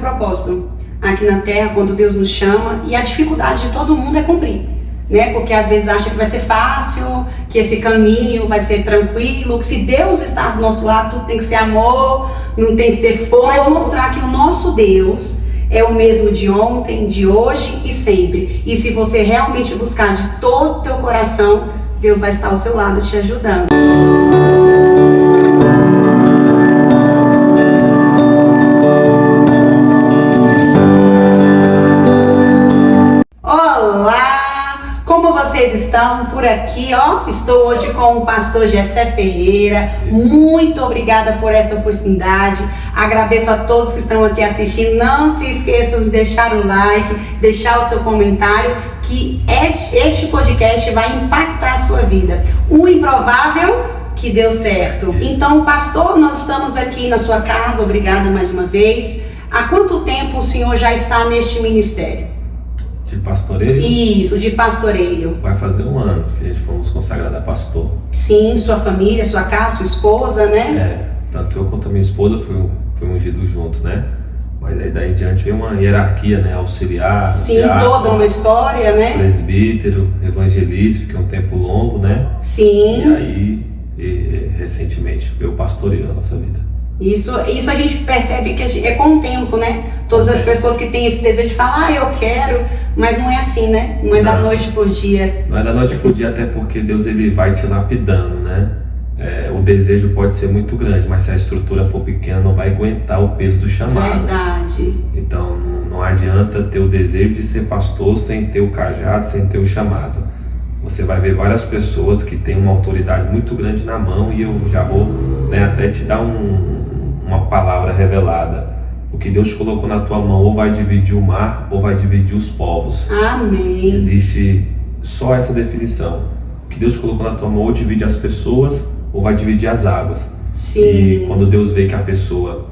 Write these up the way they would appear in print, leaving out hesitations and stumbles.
propósito aqui na Terra quando Deus nos chama, e a dificuldade de todo mundo é cumprir, né? Porque às vezes acha que vai ser fácil, que esse caminho vai ser tranquilo, que se Deus está do nosso lado, tudo tem que ser amor, não tem que ter fogo. Mas mostrar que o nosso Deus é o mesmo de ontem, de hoje e sempre. E se você realmente buscar de todo o teu coração, Deus vai estar ao seu lado te ajudando. Olá! Como vocês estão por aqui, ó? Estou hoje com o pastor Gessé Ferreira. Muito obrigada por essa oportunidade. Agradeço a todos que estão aqui assistindo. Não se esqueçam de deixar o like, deixar o seu comentário, que este podcast vai impactar a sua vida. O improvável que deu certo. Então, pastor, nós estamos aqui na sua casa. Obrigada mais uma vez. Há quanto tempo o senhor já está neste ministério? De pastoreio? Isso, de pastoreio. Vai fazer um ano que a gente fomos consagrados a pastor. Sim, sua família, sua casa, sua esposa, né? Tanto eu quanto a minha esposa fui ungidos juntos, né? Mas aí daí em diante vem uma hierarquia, né? Auxiliar, sim, diácono, toda uma história, né? Presbítero, evangelista, fica um tempo longo, né? Sim. E aí, recentemente, veio pastoreando a nossa vida. Isso a gente percebe que é com o tempo, né? Todas as pessoas que têm esse desejo de falar, eu quero, mas não é assim, né? Não é da noite por dia. Não é da noite por dia, até porque Deus ele vai te lapidando, né? O desejo pode ser muito grande, mas se a estrutura for pequena, não vai aguentar o peso do chamado. Verdade. Então, não adianta ter o desejo de ser pastor sem ter o cajado, sem ter o chamado. Você vai ver várias pessoas que têm uma autoridade muito grande na mão, e eu já vou, né, até te dar uma palavra revelada. O que Deus colocou na tua mão ou vai dividir o mar ou vai dividir os povos. Amém. Existe só essa definição. O que Deus colocou na tua mão ou divide as pessoas ou vai dividir as águas. Sim. E quando Deus vê que a pessoa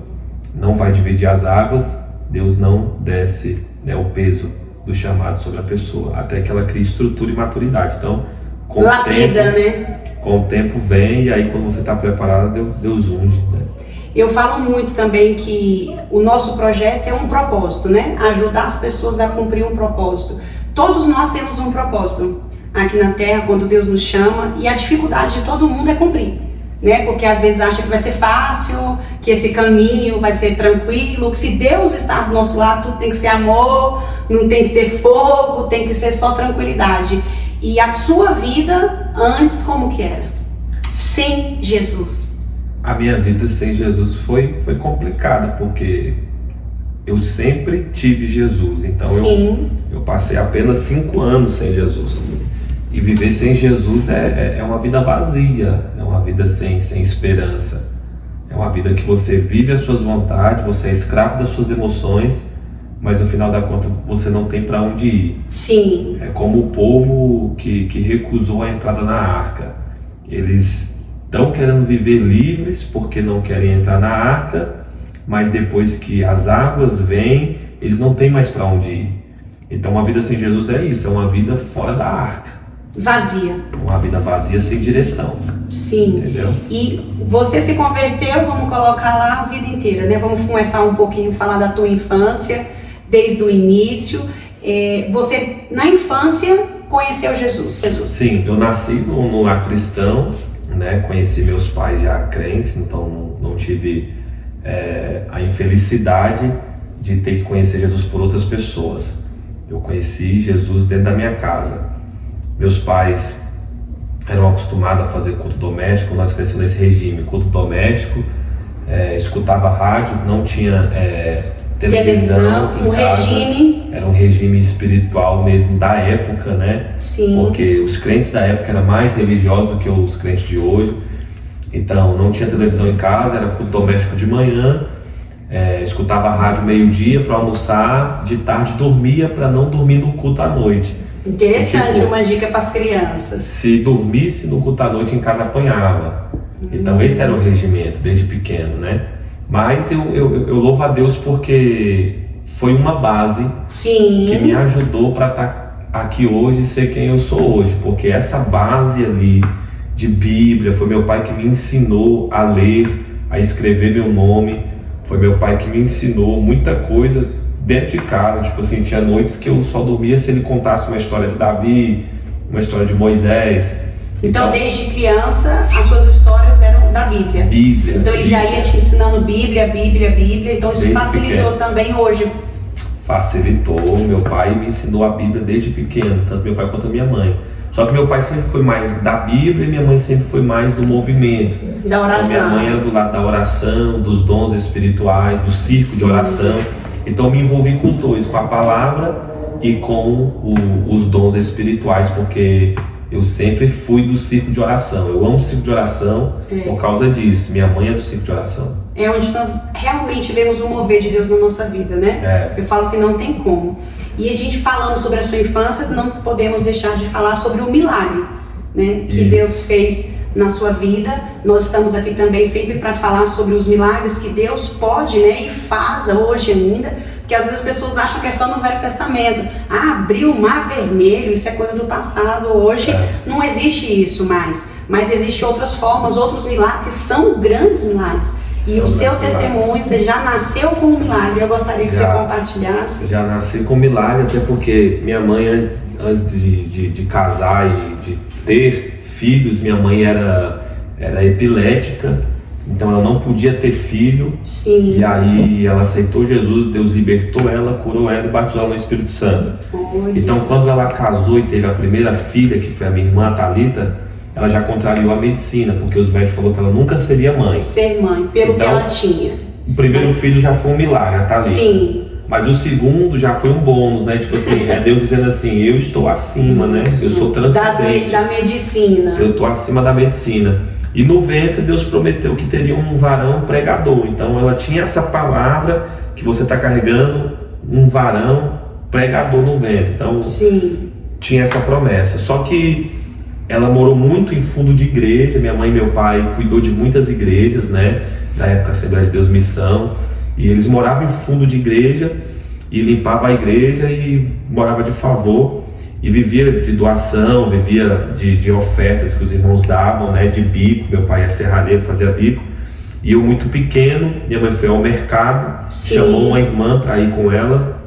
não vai dividir as águas, Deus não desce, né, o peso do chamado sobre a pessoa, até que ela crie estrutura e maturidade. Então, com o tempo vem, e aí quando você está preparado, Deus unge, né? Eu falo muito também que o nosso projeto é um propósito, né? Ajudar as pessoas a cumprir um propósito. Todos nós temos um propósito aqui na Terra quando Deus nos chama, e a dificuldade de todo mundo é cumprir, né? Porque às vezes acha que vai ser fácil, que esse caminho vai ser tranquilo, que se Deus está do nosso lado, tudo tem que ser amor, não tem que ter fogo, tem que ser só tranquilidade. E a sua vida antes como que era? Sem Jesus. A minha vida sem Jesus foi complicada, porque eu sempre tive Jesus. Então eu passei apenas 5 anos sem Jesus. E viver sem Jesus é uma vida vazia, é uma vida sem esperança. É uma vida que você vive as suas vontades, você é escravo das suas emoções, mas no final da conta você não tem para onde ir. Sim. É como o povo que recusou a entrada na arca. Eles estão querendo viver livres porque não querem entrar na arca, mas depois que as águas vêm, eles não têm mais para onde ir. Então uma vida sem Jesus é isso, é uma vida fora da arca. Vazia. Uma vida vazia sem direção. Sim. Entendeu? E você se converteu, vamos colocar lá a vida inteira, né? Vamos começar um pouquinho a falar da tua infância, desde o início. Você, na infância, conheceu Jesus? Sim, eu nasci num lar cristão, né? Conheci meus pais já crentes, então não tive a infelicidade de ter que conhecer Jesus por outras pessoas. Eu conheci Jesus dentro da minha casa. Meus pais eram acostumados a fazer culto doméstico, nós crescemos nesse regime, culto doméstico, escutava rádio, não tinha televisão em casa. Regime. Era um regime espiritual mesmo da época, né? Sim. Porque os crentes da época eram mais religiosos do que os crentes de hoje. Então não tinha televisão em casa, era culto doméstico de manhã, escutava rádio meio-dia para almoçar, de tarde dormia para não dormir no culto à noite. Interessante, uma dica para as crianças. Se dormisse no culto à noite em casa apanhava. Então esse era o regimento desde pequeno, né? Mas eu louvo a Deus porque foi uma base que me ajudou para estar aqui hoje e ser quem eu sou hoje. Porque essa base ali de Bíblia, foi meu pai que me ensinou a ler, a escrever meu nome. foi meu pai que me ensinou muita coisa dentro de casa. Tipo assim, tinha noites que eu só dormia se ele contasse uma história de Davi, uma história de Moisés. Então, desde criança, as suas histórias eram da Bíblia. Bíblia. Então, ele já ia te ensinando Bíblia. Então, isso Desde facilitou pequeno. Também hoje. Facilitou. Meu pai me ensinou a Bíblia desde pequeno, tanto meu pai quanto a minha mãe. Só que meu pai sempre foi mais da Bíblia e minha mãe sempre foi mais do movimento. Da oração. Então, minha mãe era do lado da oração, dos dons espirituais, do círculo de oração. Então, eu me envolvi com os dois, com a palavra e com os dons espirituais, porque eu sempre fui do círculo de oração. Eu amo o círculo de oração por causa disso. Minha mãe é do círculo de oração. É onde nós realmente vemos o mover de Deus na nossa vida, né? Eu falo que não tem como. E a gente falando sobre a sua infância, não podemos deixar de falar sobre o milagre, né? Que Deus fez na sua vida. Nós estamos aqui também sempre para falar sobre os milagres que Deus pode, né? E faz hoje ainda. Porque às vezes as pessoas acham que é só no Velho Testamento. Abriu o Mar Vermelho, isso é coisa do passado. Hoje não existe isso mais. Mas existem outras formas, outros milagres que são grandes milagres. E o seu testemunho, você já nasceu com um milagre. Eu gostaria que você compartilhasse. Já nasci com milagre, até porque minha mãe, antes de casar e de ter filhos, minha mãe era epilética. Então ela não podia ter filho. Sim. E aí ela aceitou Jesus, Deus libertou ela, curou ela e batizou ela no Espírito Santo. Então quando ela casou e teve a primeira filha, que foi a minha irmã, a Thalita, ela já contrariou a medicina, porque os médicos falaram que ela nunca seria mãe. Ser mãe, pelo que ela tinha. O primeiro filho já foi um milagre, a Thalita. Sim. Mas o segundo já foi um bônus, né? Tipo assim, é Deus dizendo assim, eu estou acima, né? Eu sou transcendente. Da medicina. Eu estou acima da medicina. E no ventre Deus prometeu que teria um varão pregador. Então ela tinha essa palavra que você está carregando, um varão pregador no ventre. Então tinha essa promessa. Só que ela morou muito em fundo de igreja. Minha mãe e meu pai cuidou de muitas igrejas, né? Na época Assembleia de Deus Missão. E eles moravam em fundo de igreja e limpava a igreja e morava de favor. E vivia de doação, vivia de ofertas que os irmãos davam, né? De bico, meu pai é serralheiro, fazia bico. E eu muito pequeno, minha mãe foi ao mercado, chamou uma irmã para ir com ela.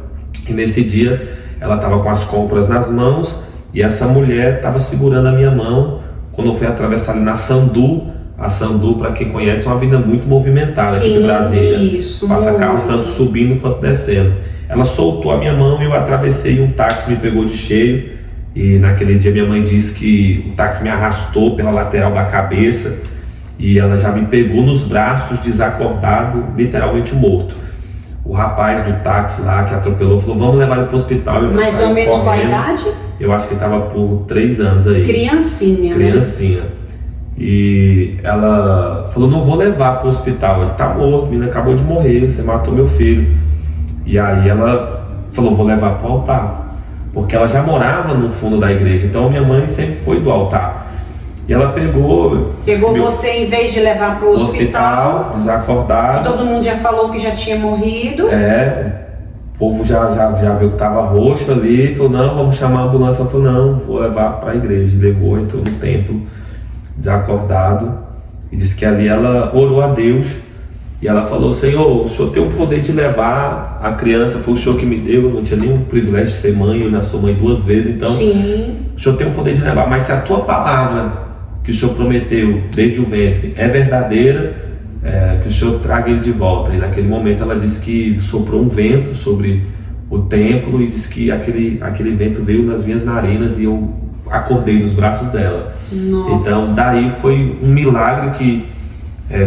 E nesse dia ela estava com as compras nas mãos e essa mulher estava segurando a minha mão quando eu fui atravessar ali na Sandu. A Sandu, para quem conhece, é uma vida muito movimentada aqui de Brasília. Isso, passa carro tanto subindo quanto descendo. Ela soltou a minha mão e eu atravessei, um táxi me pegou de cheio. E naquele dia minha mãe disse que o táxi me arrastou pela lateral da cabeça e ela já me pegou nos braços, desacordado, literalmente morto. O rapaz do táxi lá que atropelou falou, vamos levar ele para o hospital. Mais ou menos com a idade? Eu acho que ele estava por 3 anos aí. Criancinha, Criancinha. Né? E ela falou, não vou levar para o hospital, ele está morto, a menina acabou de morrer, você matou meu filho. E aí ela falou, vou levar para o altar, porque ela já morava no fundo da igreja, então minha mãe sempre foi do altar. E ela pegou você em vez de levar para o hospital, desacordado. todo mundo já falou que já tinha morrido. O povo já viu que estava roxo ali, falou, não, vamos chamar a ambulância. Ela falou, não, vou levar para a igreja. Levou, entrou no templo, desacordado, e disse que ali ela orou a Deus e ela falou, Senhor, o Senhor tem o poder de levar a criança, foi o Senhor que me deu, eu não tinha nenhum privilégio de ser mãe, eu já sou mãe 2 vezes, então o Senhor tem o poder de levar, mas se a tua palavra que o Senhor prometeu desde o ventre é verdadeira, que o Senhor traga ele de volta. E naquele momento ela disse que soprou um vento sobre o templo e disse que aquele vento veio nas minhas narinas e eu acordei nos braços dela. Nossa. Então daí foi um milagre que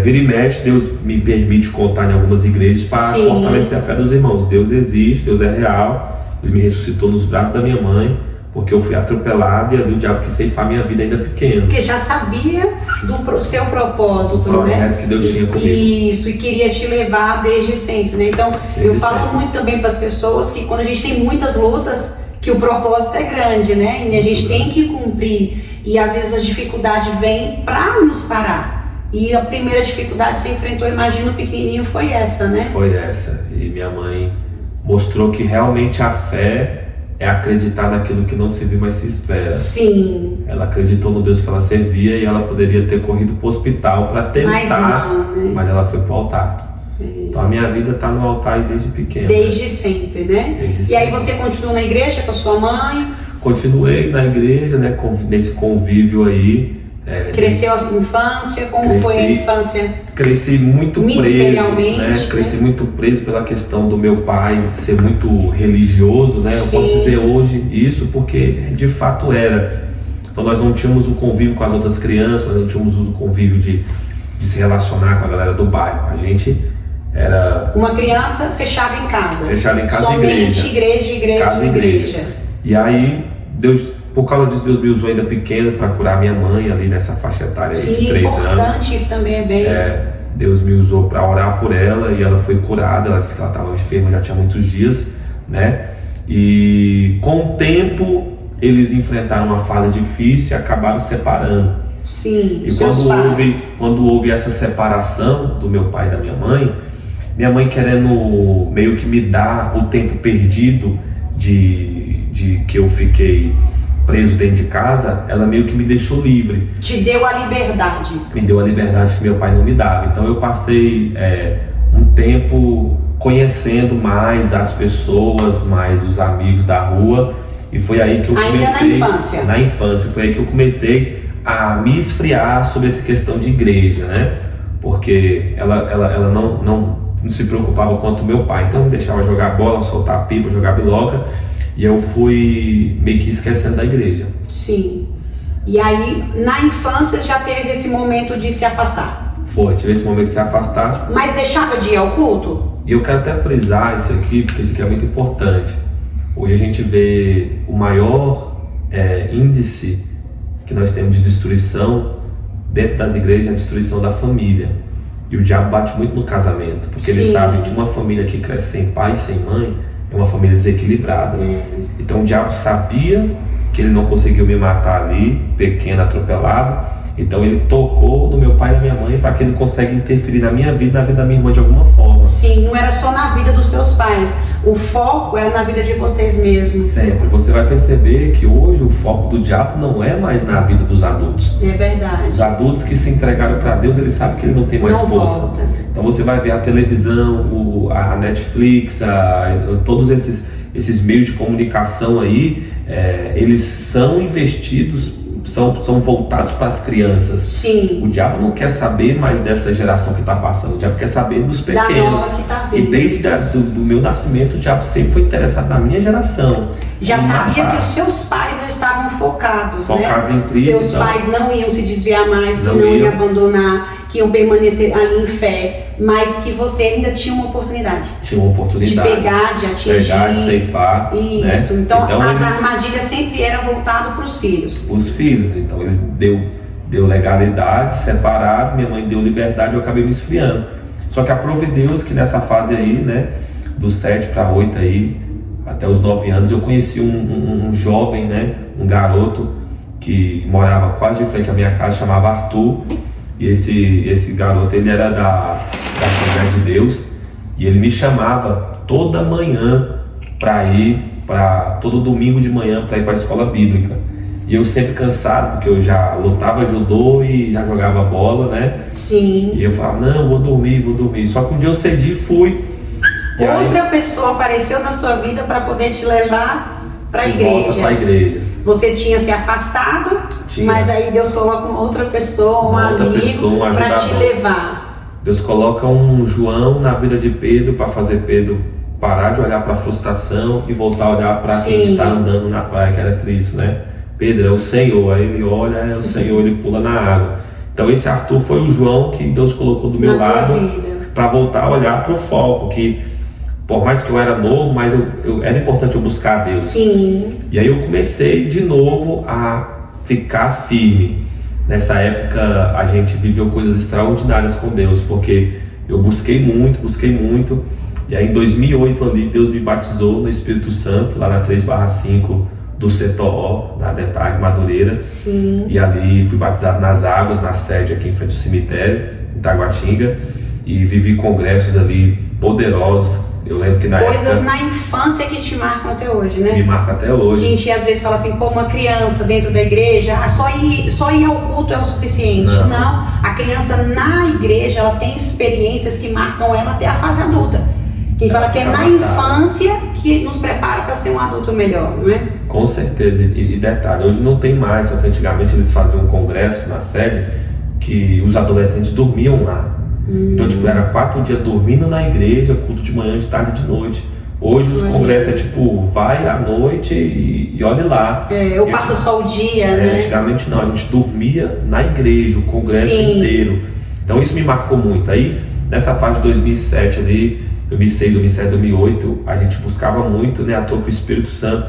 vira e mexe, Deus me permite contar em algumas igrejas para fortalecer a fé dos irmãos. Deus existe, Deus é real, Ele me ressuscitou nos braços da minha mãe, porque eu fui atropelado e ali o diabo quis ceifar minha vida ainda pequeno. Porque já sabia do seu propósito, o projeto que Deus tinha comigo. Isso, e queria te levar desde sempre, né? Então, eu falo muito também para as pessoas que quando a gente tem muitas lutas, que o propósito é grande, né? E a gente tem que cumprir. E às vezes a dificuldade vem para nos parar. E a primeira dificuldade que você enfrentou, imagino, pequenininho, foi essa, né? Foi essa. E minha mãe mostrou que realmente a fé é acreditar naquilo que não se viu, mas se espera. Sim. Ela acreditou no Deus que ela servia e ela poderia ter corrido para o hospital para tentar, mas ela foi para o altar. Então Então a minha vida está no altar aí desde pequeno. Desde né? sempre, né? Desde E sempre. aí você continua na igreja com a sua mãe? Continuei na igreja, né, nesse convívio aí. Cresceu a sua infância? Como foi a infância? Cresci muito preso, Ministerialmente, né? Cresci muito preso pela questão do meu pai ser muito religioso, né? Eu Sim. posso dizer hoje isso porque de fato era. Então nós não tínhamos um convívio com as outras crianças, nós não tínhamos um convívio de se relacionar com a galera do bairro. A gente era uma criança fechada em casa. Fechada em casa. Somente igreja. Casa e igreja. E aí Deus, por causa disso, Deus me usou ainda pequeno para curar minha mãe ali nessa faixa etária aí de 3 anos. Importante, isso também é bem. Deus me usou para orar por ela e ela foi curada. Ela disse que ela estava enferma já tinha muitos dias, né? E com o tempo eles enfrentaram uma fase difícil e acabaram separando. Sim. E quando houve essa separação do meu pai e da minha mãe querendo meio que me dar o tempo perdido de que eu fiquei preso dentro de casa, ela meio que me deixou livre. Te deu a liberdade. Me deu a liberdade que meu pai não me dava. Então eu passei um tempo conhecendo mais as pessoas, mais os amigos da rua, e foi aí que eu comecei... Ainda na infância? Na infância, foi aí que eu comecei a me esfriar sobre essa questão de igreja, né? Porque ela não se preocupava quanto o meu pai, então me deixava jogar bola, soltar pipa, jogar biloca, e eu fui meio que esquecendo da igreja. Sim. E aí, na infância, já teve esse momento de se afastar? Tive esse momento de se afastar. Mas deixava de ir ao culto? E eu quero até frisar isso aqui, porque isso aqui é muito importante. Hoje a gente vê o maior índice que nós temos de destruição dentro das igrejas, é a destruição da família. E o diabo bate muito no casamento, porque ele sabe que uma família que cresce sem pai e sem mãe é uma família desequilibrada. Então o diabo sabia que ele não conseguiu me matar ali, pequeno, atropelado. Então ele tocou no meu pai e na minha mãe para que ele consiga interferir na minha vida e na vida da minha irmã de alguma forma. Sim, não era só na vida dos teus pais. O foco era na vida de vocês mesmos. Sempre. Você vai perceber que hoje o foco do diabo não é mais na vida dos adultos. É verdade. Os adultos que se entregaram para Deus, eles sabem que ele não tem mais força. Volta. Então você vai ver a televisão, a Netflix, todos esses meios de comunicação aí, eles são investidos, são voltados para as crianças. Sim. O diabo não quer saber mais dessa geração que está passando, o diabo quer saber dos pequenos. Da nova que está vindo. E desde do meu nascimento, o diabo sempre foi interessado na minha geração. Já sabia que os seus pais já estavam focados, em Cristo. Seus pais não iam se desviar mais, que não iam abandonar, que iam permanecer ali em fé, mas que você ainda tinha uma oportunidade. Tinha uma oportunidade. De pegar, de atingir. Pegar, de ceifar. Isso. Né? Então as armadilhas sempre eram voltadas para os filhos. Os filhos. Então eles deu legalidade, separaram, minha mãe deu liberdade, eu acabei me esfriando. Só que aprove Deus que nessa fase aí, né, dos 7 para 8 aí, até os 9 anos, eu conheci um jovem, né, um garoto que morava quase de frente à minha casa, chamava Arthur. E esse garoto, ele era da Assembleia de Deus, e ele me chamava toda manhã todo domingo de manhã para ir para a escola bíblica. E eu sempre cansado, porque eu já lutava judô e já jogava bola, né? Sim. E eu falava, não, vou dormir. Só que um dia eu cedi e fui. Outra pessoa apareceu na sua vida para poder te levar para a igreja. Volta para a igreja. Você tinha se afastado, mas aí Deus coloca uma outra pessoa, um amigo, para te levar. Deus coloca um João na vida de Pedro para fazer Pedro parar de olhar para a frustração e voltar a olhar para quem está andando na praia, que era Cristo, né? Pedro, é o Senhor. Aí ele olha, é o Senhor, ele pula na água. Então esse Arthur foi o João que Deus colocou do meu lado para voltar a olhar para o foco, que por mais que eu era novo, mas era importante eu buscar Deus. Sim. E aí eu comecei de novo a ficar firme. Nessa época a gente viveu coisas extraordinárias com Deus, porque eu busquei muito. E aí em 2008 ali Deus me batizou no Espírito Santo, lá na 3/5 do Setor, na Detag Madureira. Sim. E ali fui batizado nas águas, na sede aqui em frente ao cemitério, em Taguatinga, e vivi congressos ali poderosos. Eu lembro que na Coisas época na infância que te marcam até hoje, né? me marca até A hoje. gente às vezes fala assim, pô, uma criança dentro da igreja, só ir ao culto é o suficiente. Não, a criança na igreja, ela tem experiências que marcam ela até a fase adulta. Quem fala que é na infância que nos prepara para ser um adulto melhor, não é? Com certeza, e detalhe, hoje não tem mais, só que antigamente eles faziam um congresso na sede que os adolescentes dormiam lá. Então, tipo, era 4 dias dormindo na igreja, culto de manhã, de tarde e de noite. Hoje os congressos é tipo, vai à noite e olhe lá. Eu passo só o dia, né? Antigamente não, a gente dormia na igreja, o congresso Sim. inteiro. Então isso me marcou muito. Aí, nessa fase de 2007 ali, 2006, 2007, 2008, a gente buscava muito, né, à toa que o Espírito Santo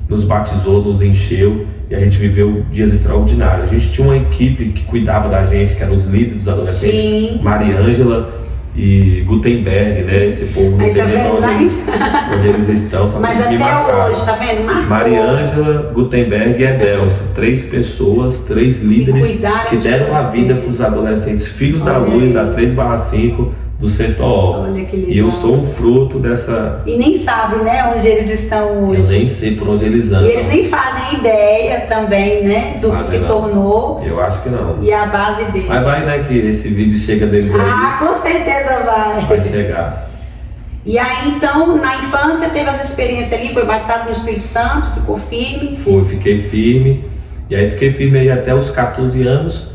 nos batizou, nos encheu e a gente viveu dias extraordinários. A gente tinha uma equipe que cuidava da gente, que eram os líderes dos adolescentes, Sim. Mariângela e Gutenberg, né? Esse povo, não sei nem onde eles estão, só mas que me até marcaram. hoje, tá vendo? Marcou. Mariângela, Gutenberg e Edelson, 3 pessoas, 3 líderes que deram a vida para os adolescentes, filhos da luz, da 3/5 do Setor. Olha que legal. E eu sou um fruto dessa. E nem sabe, né, onde eles estão hoje. Eu nem sei por onde eles andam. E eles nem fazem ideia também, né, do que se tornou. Eu acho que não. E a base deles. Mas vai, né, que esse vídeo chega deles aí. Ah, com certeza vai. Vai chegar. E aí, então, na infância, teve as experiências ali, foi batizado no Espírito Santo, ficou firme. Fiquei firme. E aí fiquei firme aí até os 14 anos.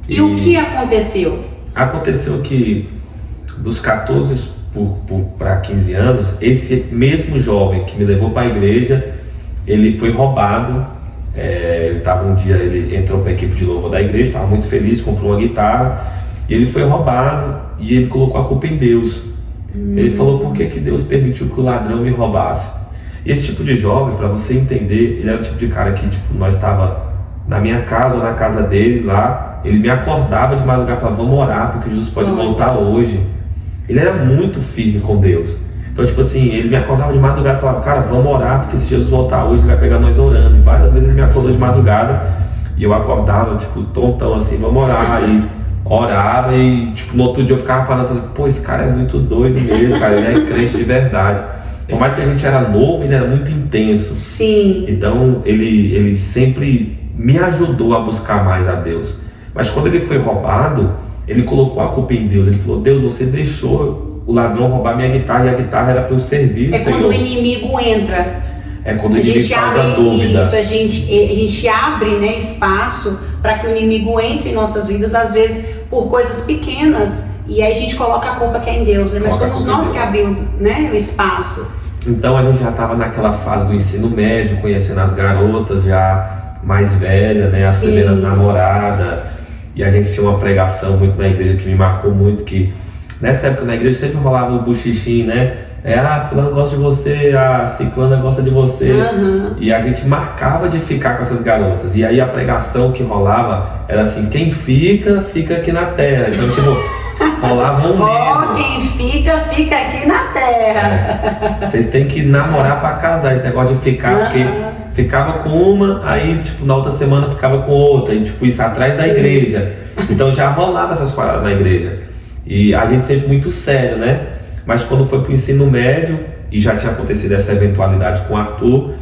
E o que aconteceu? Aconteceu que dos 14 para 15 anos, esse mesmo jovem que me levou para a igreja, ele foi roubado. Ele tava um dia, ele entrou para a equipe de louvor da igreja, estava muito feliz, comprou uma guitarra, e ele foi roubado e ele colocou a culpa em Deus. Ele falou, por que Deus permitiu que o ladrão me roubasse? E esse tipo de jovem, para você entender, ele era o tipo de cara que, tipo, nós estava na minha casa ou na casa dele lá, ele me acordava de madrugada e falava, vamos orar porque Jesus pode voltar hoje. Ele era muito firme com Deus. Então, tipo assim, ele me acordava de madrugada e falava, cara, vamos orar porque se Jesus voltar hoje ele vai pegar nós orando. E várias vezes ele me acordou de madrugada e eu acordava, tipo, tontão assim, vamos orar. E orava e, tipo, no outro dia eu ficava parando e falando, pô, esse cara é muito doido mesmo, cara, ele é crente de verdade. Por mais que a gente era novo, ele era muito intenso. Sim. Então, ele sempre me ajudou a buscar mais a Deus. Mas quando ele foi roubado, ele colocou a culpa em Deus. Ele falou, Deus, você deixou o ladrão roubar minha guitarra e a guitarra era para eu servir o Senhor. Quando o inimigo entra. É quando o inimigo causa dúvida. Isso, a gente abre, né, espaço para que o inimigo entre em nossas vidas, às vezes por coisas pequenas, e aí a gente coloca a culpa que é em Deus, né? Mas fomos nós que abrimos, né, o espaço. Então a gente já estava naquela fase do ensino médio, conhecendo as garotas já mais velhas, né, as primeiras namoradas, e a gente tinha uma pregação muito na igreja que me marcou muito, que nessa época na igreja sempre rolava o buchichinho, né? Fulano gosta de você, ciclana gosta de você. E a gente marcava de ficar com essas garotas. E aí a pregação que rolava era assim, quem fica, fica aqui na terra. Então, tipo, rolava um medo. Quem fica, fica aqui na terra. Vocês têm que namorar pra casar, esse negócio de ficar, porque ficava com uma, aí tipo, na outra semana ficava com outra, e tipo, isso atrás da igreja. Então já rolava essas paradas na igreja. E a gente sempre muito sério, né? Mas quando foi para o ensino médio, e já tinha acontecido essa eventualidade com o Arthur,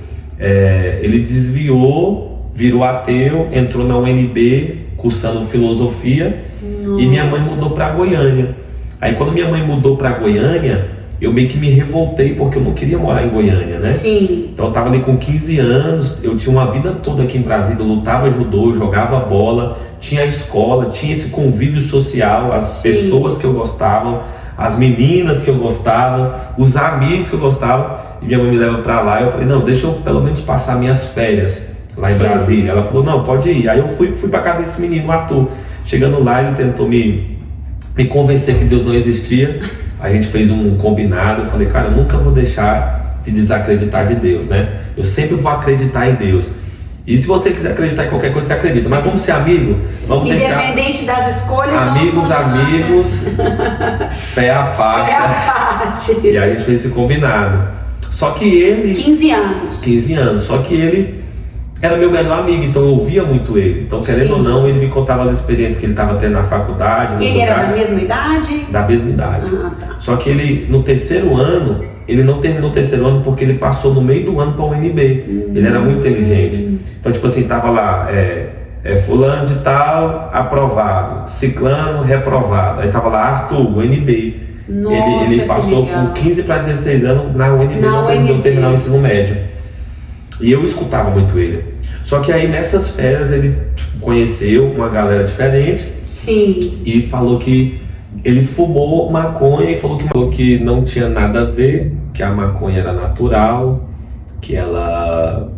ele desviou, virou ateu, entrou na UNB, cursando filosofia, e minha mãe mudou para Goiânia. Aí quando minha mãe mudou para Goiânia, eu meio que me revoltei, porque eu não queria morar em Goiânia, né? Sim. Então eu estava ali com 15 anos, eu tinha uma vida toda aqui em Brasília, eu lutava judô, jogava bola, tinha a escola, tinha esse convívio social, as pessoas que eu gostava, as meninas que eu gostava, os amigos que eu gostava, e minha mãe me leva pra lá, e eu falei, não, deixa eu pelo menos passar minhas férias lá em Brasília. Ela falou, não, pode ir. Aí eu fui pra casa desse menino, o Arthur. Chegando lá, ele tentou me convencer que Deus não existia. A gente fez um combinado, eu falei, cara, eu nunca vou deixar de desacreditar de Deus, né? Eu sempre vou acreditar em Deus. E se você quiser acreditar em qualquer coisa, você acredita. Mas vamos ser amigos? Vamos Independente deixar... das escolhas, amigos, fé à parte. E aí a gente fez esse combinado. Só que ele... 15 anos. Só que ele era meu melhor amigo, então eu ouvia muito ele. Então, querendo ou não, ele me contava as experiências que ele estava tendo na faculdade. Ele era da mesma idade? Da mesma idade. Tá. Só que ele, no terceiro ano, ele não terminou o terceiro ano porque ele passou no meio do ano para o UNB. Ele era muito inteligente. Então, tipo assim, tava lá, fulano de tal, aprovado, ciclano, reprovado. Aí tava lá, Arthur, UNB. Nossa, ele passou com 15 para 16 anos na UNB, não precisou terminar o ensino médio. E eu escutava muito ele. Só que aí nessas férias ele conheceu uma galera diferente. Sim. E falou que ele fumou maconha e falou que não tinha nada a ver, que a maconha era natural, que ela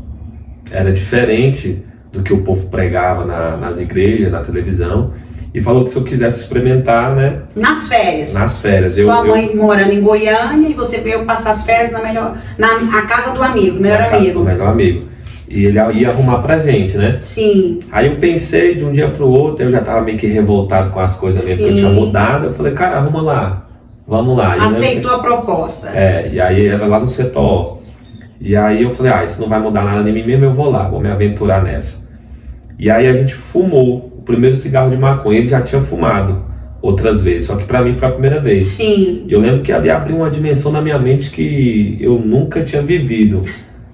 era diferente do que o povo pregava nas igrejas, na televisão. E falou que se eu quisesse experimentar, né? Nas férias. Nas férias. Sua mãe morando em Goiânia e você veio passar as férias na casa do amigo, melhor amigo. Do melhor amigo. E ele ia arrumar pra gente, né? Sim. Aí eu pensei de um dia pro outro, eu já tava meio que revoltado com as coisas mesmo, porque eu tinha mudado. Eu falei, cara, arruma lá, vamos lá. Aceitou a proposta. E aí era lá no setor. E aí eu falei, isso não vai mudar nada em mim mesmo, eu vou lá, vou me aventurar nessa. E aí a gente fumou o primeiro cigarro de maconha. Ele já tinha fumado outras vezes, só que pra mim foi a primeira vez. Sim. E eu lembro que ali abriu uma dimensão na minha mente que eu nunca tinha vivido.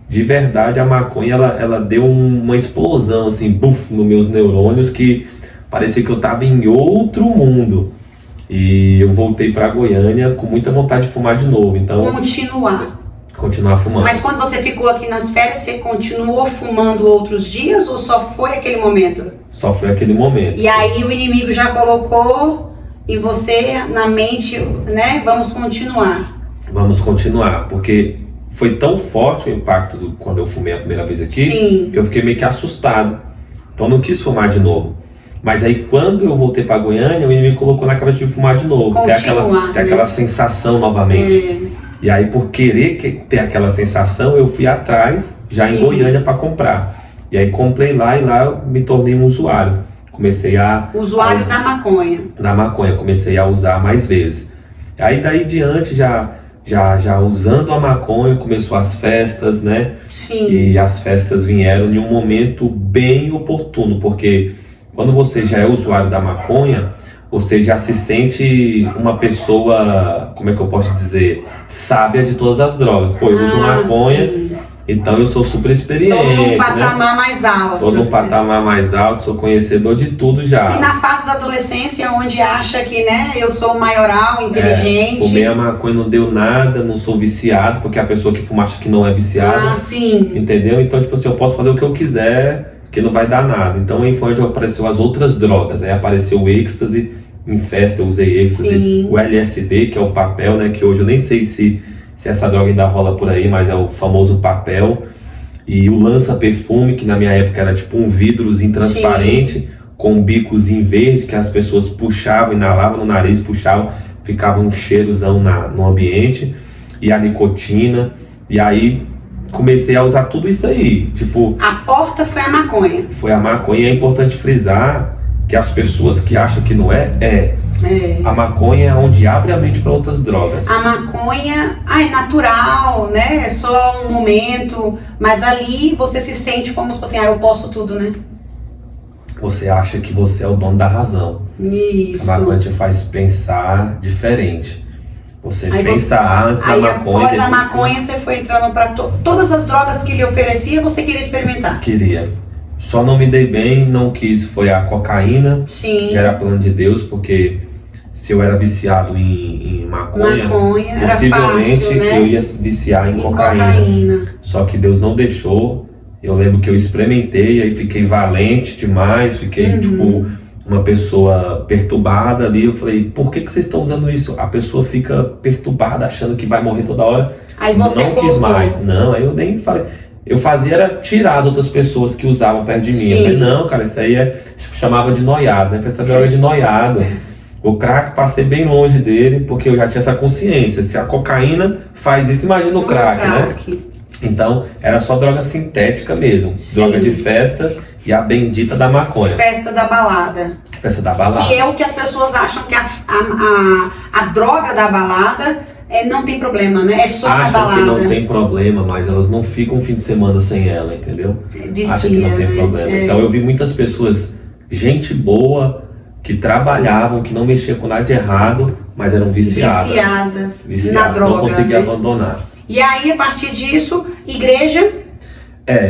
De verdade, a maconha, ela deu uma explosão, assim, buf, nos meus neurônios, que parecia que eu tava em outro mundo. E eu voltei pra Goiânia com muita vontade de fumar de novo, então... Continuar fumando. Mas quando você ficou aqui nas férias, você continuou fumando outros dias ou só foi aquele momento? Só foi aquele momento. E aí o inimigo já colocou em você, na mente, né, vamos continuar. Vamos continuar, porque... Foi tão forte o impacto quando eu fumei a primeira vez aqui, Sim. que eu fiquei meio que assustado. Então não quis fumar de novo. Mas aí quando eu voltei para Goiânia, o inimigo colocou na cabeça de fumar de novo. Ter aquela sensação novamente. E aí por querer ter aquela sensação, eu fui atrás, já em Goiânia, para comprar. E aí comprei lá e lá eu me tornei um usuário. Comecei a... Usuário da maconha. Da maconha, comecei a usar mais vezes. Aí daí diante já usando a maconha, começou as festas, né? Sim. E as festas vieram em um momento bem oportuno, porque quando você já é usuário da maconha, você já se sente uma pessoa, como é que eu posso dizer, sábia de todas as drogas. Pô, eu uso maconha, sim. Então eu sou super experiente. Tô num patamar mais alto. Tô num patamar mais alto, sou conhecedor de tudo já. E na fase da adolescência, onde acha que, né, eu sou maioral, inteligente. Fumei a maconha, não deu nada, não sou viciado, porque a pessoa que fuma acha que não é viciada. Sim. Entendeu? Então, tipo assim, eu posso fazer o que eu quiser, que não vai dar nada. Então aí foi onde apareceu as outras drogas. Aí apareceu o êxtase, em festa eu usei êxtase. Sim. O LSD, que é o papel, né, que hoje eu nem sei se essa droga ainda rola por aí, mas é o famoso papel. E o lança-perfume, que na minha época era tipo um vidrozinho transparente, sim, com um bicozinho verde, que as pessoas puxavam, inalavam no nariz, puxavam, ficava um cheirozão no ambiente. E a nicotina. E aí comecei a usar tudo isso aí. Tipo, a porta foi a maconha. Foi a maconha. É importante frisar que as pessoas que acham que não é. A maconha é onde abre a mente para outras drogas. A maconha é natural, né? É só um momento, mas ali você se sente como se fosse, eu posso tudo, né? Você acha que você é o dono da razão. Isso. A maconha te faz pensar diferente. Você pensar antes da maconha. Após a maconha você foi entrando para todas as drogas que ele oferecia, você queria experimentar? Queria. Só não me dei bem, não quis, foi a cocaína. Sim. Já era plano de Deus, porque se eu era viciado em maconha possivelmente fácil, né? Eu ia viciar em cocaína. Só que Deus não deixou. Eu lembro que eu experimentei, aí fiquei valente demais, fiquei tipo uma pessoa perturbada ali. Eu falei, por que vocês estão usando isso? A pessoa fica perturbada, achando que vai morrer toda hora. Aí você não quis mais. Não, aí eu nem falei. Eu fazia era tirar as outras pessoas que usavam perto de mim. Sim. Eu falei, não, cara, isso aí chamava de noiado, né? Essa droga é de noiado. O crack, passei bem longe dele, porque eu já tinha essa consciência. Se a cocaína faz isso, imagina o crack, né? Então, era só droga sintética mesmo. Sim. Droga de festa e a bendita da maconha. Festa da balada. Festa da balada. Que é o que as pessoas acham que a droga da balada não tem problema, né? É só na balada. Acham que não tem problema, mas elas não ficam um fim de semana sem ela, entendeu? Vicia, acham que não tem problema. Então, eu vi muitas pessoas, gente boa, que trabalhavam, que não mexiam com nada de errado, mas eram viciadas na droga. Não conseguiam abandonar. E aí, a partir disso, igreja...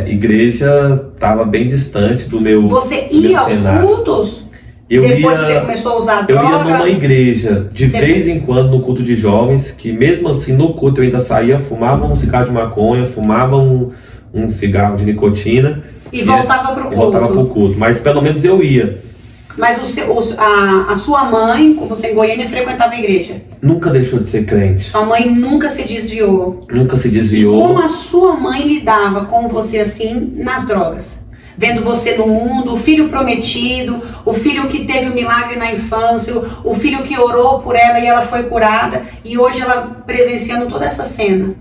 Igreja estava bem distante do meu Você ia aos cultos? Depois que você começou a usar as drogas? Eu ia numa igreja, de vez em quando, no culto de jovens, que mesmo assim, no culto eu ainda saía, fumava um cigarro de maconha, fumava um cigarro de nicotina. E voltava pro culto? E voltava pro culto, mas pelo menos eu ia. Mas a sua mãe, com você em Goiânia, frequentava a igreja? Nunca deixou de ser crente. Sua mãe nunca se desviou? Nunca se desviou. E como a sua mãe lidava com você assim, nas drogas? Vendo você no mundo, o filho prometido, o filho que teve o milagre na infância, o filho que orou por ela e ela foi curada, e hoje ela presenciando toda essa cena.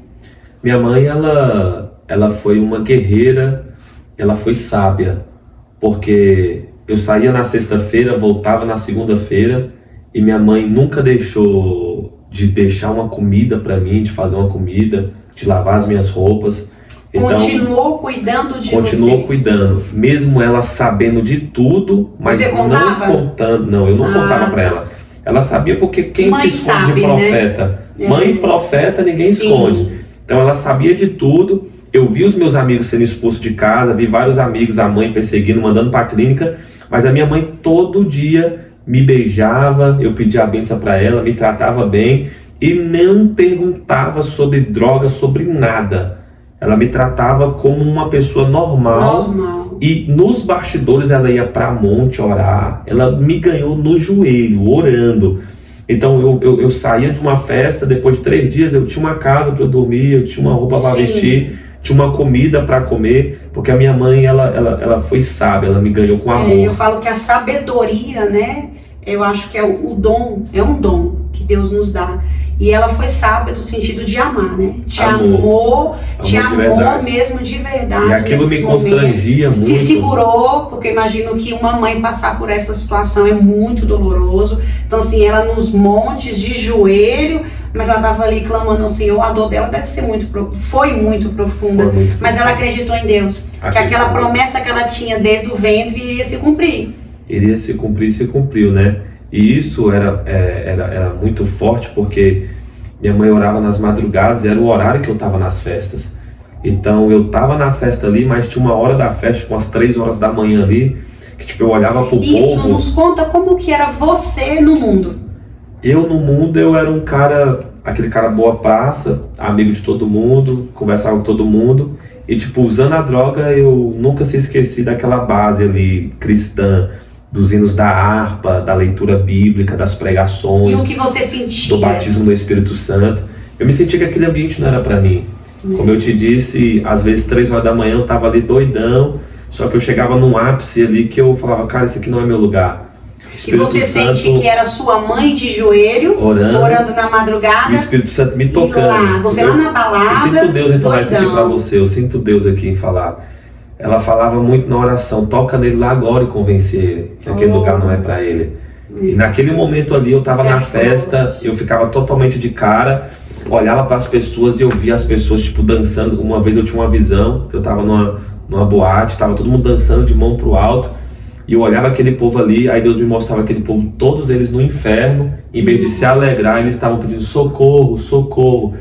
Minha mãe, ela foi uma guerreira, ela foi sábia, porque eu saía na sexta-feira, voltava na segunda-feira, e minha mãe nunca deixou de deixar uma comida para mim, de fazer uma comida, de lavar as minhas roupas. Então, continuou cuidando de você. Continuou cuidando, mesmo ela sabendo de tudo, mas você não contando. Não, eu não contava para ela. Ela sabia porque quem mãe que esconde sabe, profeta? Né? Mãe e profeta ninguém esconde. Então ela sabia de tudo. Eu vi os meus amigos sendo expulsos de casa, vi vários amigos, a mãe perseguindo, mandando para a clínica, mas a minha mãe todo dia me beijava, eu pedia a benção para ela, me tratava bem e não perguntava sobre droga, sobre nada. Ela me tratava como uma pessoa normal. E nos bastidores ela ia para monte orar. Ela me ganhou no joelho, orando. Então eu saía de uma festa, depois de 3 dias eu tinha uma casa para eu dormir, eu tinha uma roupa para vestir, tinha uma comida para comer, porque a minha mãe ela foi sábia, ela me ganhou com amor. Eu falo que a sabedoria, né? Eu acho que é o dom, é um dom que Deus nos dá. E ela foi sábia no sentido de amar, né? Te amou mesmo de verdade. E aquilo me constrangia muito. Se segurou, porque imagino que uma mãe passar por essa situação é muito doloroso. Então assim, ela nos montes de joelho, mas ela estava ali clamando ao Senhor. A dor dela deve ser foi muito profunda. Mas ela acreditou em Deus. Que aquela promessa que ela tinha desde o ventre iria se cumprir. Iria se cumprir e se cumpriu, né? E isso era muito forte, porque minha mãe orava nas madrugadas, era o horário que eu estava nas festas. Então eu estava na festa ali, mas tinha uma hora da festa, tipo umas 3 horas da manhã ali, que tipo, eu olhava pro povo. Isso nos conta como que era você no mundo. Eu no mundo, eu era um cara, aquele cara boa praça, amigo de todo mundo, conversava com todo mundo. E tipo, usando a droga, eu nunca se esqueci daquela base ali, cristã, dos hinos da harpa, da leitura bíblica, das pregações. E o que você sentia? Do batismo do Espírito Santo. Eu me sentia que aquele ambiente não era para mim. Como eu te disse, às vezes 3 horas da manhã eu tava ali doidão, só que eu chegava num ápice ali que eu falava, cara, esse aqui não é meu lugar. E você sente que era sua mãe de joelho, orando na madrugada. E o Espírito Santo me tocando. Lá, você lá na balada. Eu sinto Deus em falar isso aqui pra você, eu sinto Deus aqui em falar. Ela falava muito na oração, toca nele lá agora e convence ele, que aquele lugar não é para ele. E naquele momento ali eu estava na festa, eu ficava totalmente de cara, olhava para as pessoas e eu via as pessoas tipo dançando. Uma vez eu tinha uma visão, eu estava numa boate, estava todo mundo dançando de mão pro alto, e eu olhava aquele povo ali, aí Deus me mostrava aquele povo, todos eles no inferno, em vez de se alegrar, eles estavam pedindo socorro, socorro.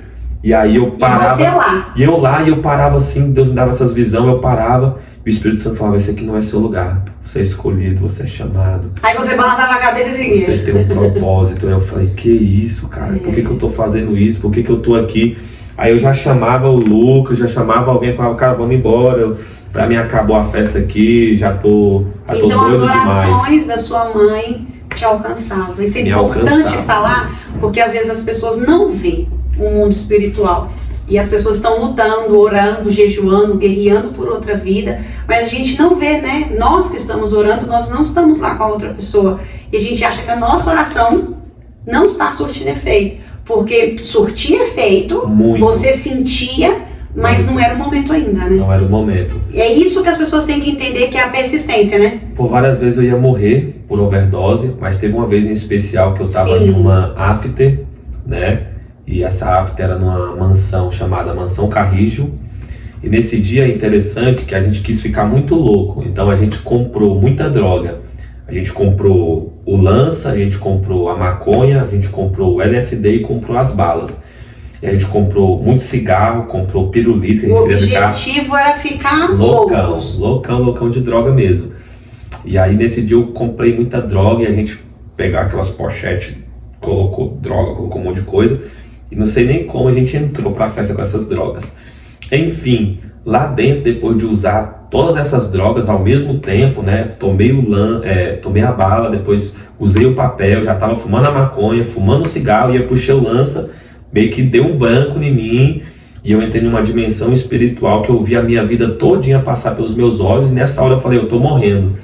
E aí eu parava, e você lá. E eu lá, e eu parava assim, Deus me dava essas visões, eu parava, e o Espírito Santo falava, esse aqui não é seu lugar, você é escolhido, você é chamado. Aí você balançava a cabeça e seguia. Você tem um propósito. Aí eu falei, que isso, cara, por que eu tô fazendo isso, por que eu tô aqui? Aí eu já chamava o Lucas, já chamava alguém, falava, cara, vamos embora, pra mim acabou a festa aqui, já tô então doido as orações demais. Da sua mãe te alcançavam. Isso é importante falar, porque às vezes as pessoas não veem o mundo espiritual. E as pessoas estão lutando, orando, jejuando, guerreando por outra vida, mas a gente não vê, né? Nós que estamos orando, nós não estamos lá com a outra pessoa. E a gente acha que a nossa oração não está surtindo efeito. Porque surtia efeito, você sentia, mas não era o momento ainda, né? Não era o momento. E é isso que as pessoas têm que entender, que é a persistência, né? Por várias vezes eu ia morrer por overdose, mas teve uma vez em especial que eu estava em uma after, né? E essa after era numa mansão chamada Mansão Carrijo. E nesse dia é interessante que a gente quis ficar muito louco. Então a gente comprou muita droga. A gente comprou o lança, a gente comprou a maconha, a gente comprou o LSD e comprou as balas. E a gente comprou muito cigarro, comprou pirulito. A gente O queria ficar objetivo era ficar loucão de droga mesmo. E aí nesse dia eu comprei muita droga e a gente pegou aquelas pochetes, colocou droga, colocou um monte de coisa. E não sei nem como a gente entrou pra festa com essas drogas. Enfim, lá dentro, depois de usar todas essas drogas ao mesmo tempo, né? Tomei a bala, depois usei o papel, já tava fumando a maconha, fumando o cigarro, e eu puxei o lança, meio que deu um branco em mim, e eu entrei numa dimensão espiritual que eu vi a minha vida todinha passar pelos meus olhos, e nessa hora eu falei, eu tô morrendo.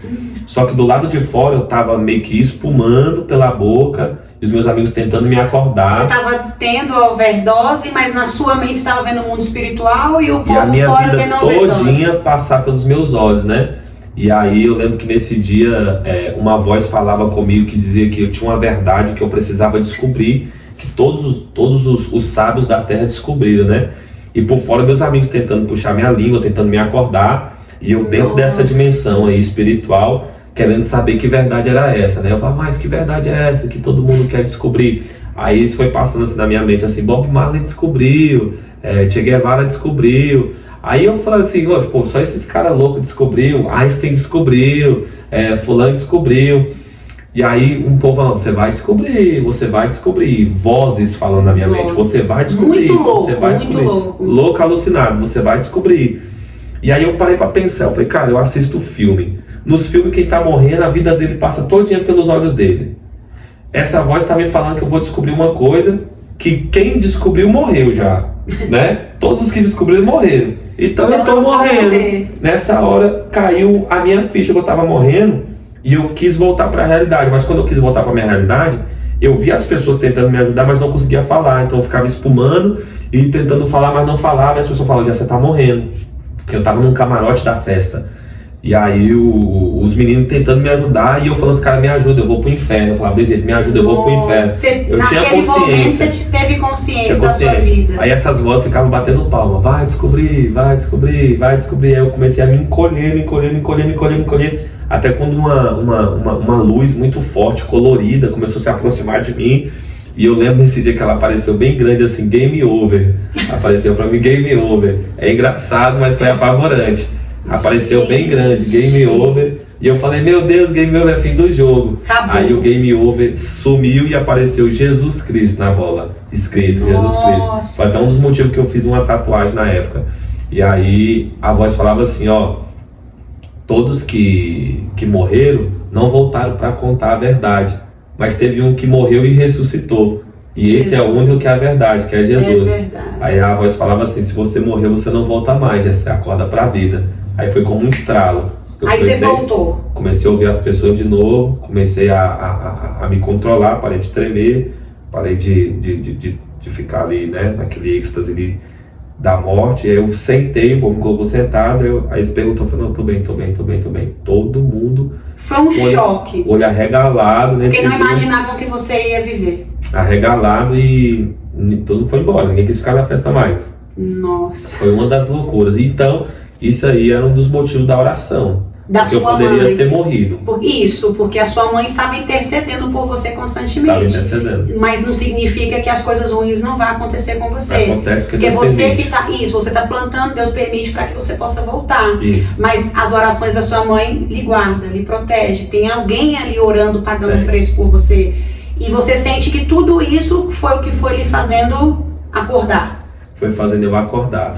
Só que do lado de fora eu tava meio que espumando pela boca, e os meus amigos tentando me acordar. Você estava tendo a overdose, mas na sua mente estava vendo o mundo espiritual e o povo fora vendo a overdose. E a minha vida todinha passar pelos meus olhos, né? E aí eu lembro que nesse dia uma voz falava comigo que dizia que eu tinha uma verdade que eu precisava descobrir, que todos os sábios da terra descobriram, né? E por fora meus amigos tentando puxar minha língua, tentando me acordar, e eu dentro dessa dimensão aí espiritual, querendo saber que verdade era essa, né? Eu falava, mas que verdade é essa que todo mundo quer descobrir? Aí isso foi passando assim na minha mente, assim, Bob Marley descobriu, Che Guevara descobriu. Aí eu falei assim, pô, só esses caras loucos descobriu, Einstein descobriu, fulano descobriu. E aí um povo falando, você vai descobrir. Vozes falando na minha mente, você vai descobrir. Muito louco, você vai descobrir. Louco, alucinado, você vai descobrir. E aí eu parei pra pensar, eu falei, cara, eu assisto filme. Nos filmes, quem tá morrendo, a vida dele passa todinha pelos olhos dele. Essa voz tá me falando que eu vou descobrir uma coisa que quem descobriu morreu já, né? Todos os que descobriram morreram. Então eu tô morrendo. Nessa hora caiu a minha ficha que eu tava morrendo e eu quis voltar pra realidade. Mas quando eu quis voltar pra minha realidade, eu vi as pessoas tentando me ajudar, mas não conseguia falar. Então eu ficava espumando e tentando falar, mas não falava. E as pessoas falavam, já você tá morrendo. Eu tava num camarote da festa. E aí os meninos tentando me ajudar e eu falando, cara, me ajuda, eu vou pro inferno. Eu falava, me ajuda, eu vou pro inferno. Eu tinha consciência. Você teve consciência da sua vida. Aí essas vozes ficavam batendo palma, vai descobrir. Aí eu comecei a me encolher. Até quando uma luz muito forte, colorida, começou a se aproximar de mim. E eu lembro desse dia que ela apareceu bem grande assim, game over. Apareceu pra mim, game over. É engraçado, mas foi apavorante. Apareceu bem grande, game over. E eu falei, meu Deus, game over é fim do jogo. Acabou. Aí o game over sumiu e apareceu Jesus Cristo na bola, escrito Jesus Cristo. Foi até um dos motivos que eu fiz uma tatuagem na época. E aí a voz falava assim, ó, todos que morreram não voltaram para contar a verdade, mas teve um que morreu e ressuscitou. E Jesus. Esse é o único que é a verdade, que é Jesus. É verdade. Aí a voz falava assim, se você morreu, você não volta mais, você acorda para a vida. Aí foi como um estralo. Aí você voltou. Comecei a ouvir as pessoas de novo, comecei a me controlar, parei de tremer, parei de ficar ali, né, naquele êxtase ali da morte. Aí eu sentei, o povo me colocou sentado, aí eles perguntam, eu falei, não, tô bem. Todo mundo... Foi um choque. Olho arregalado. Porque não imaginavam que você ia viver. Arregalado e todo mundo foi embora, ninguém quis ficar na festa mais. Nossa. Foi uma das loucuras. Então, isso aí era um dos motivos da oração. Da sua mãe. Eu poderia ter morrido. Isso, porque a sua mãe estava intercedendo por você constantemente. Estava intercedendo. Mas não significa que as coisas ruins não vão acontecer com você. Acontece porque Deus você permite. Que tá, você está plantando, Deus permite para que você possa voltar. Isso. Mas as orações da sua mãe lhe guarda, lhe protege. Tem alguém ali orando, pagando preço por você. E você sente que tudo isso foi o que foi lhe fazendo acordar. Foi fazendo eu acordar.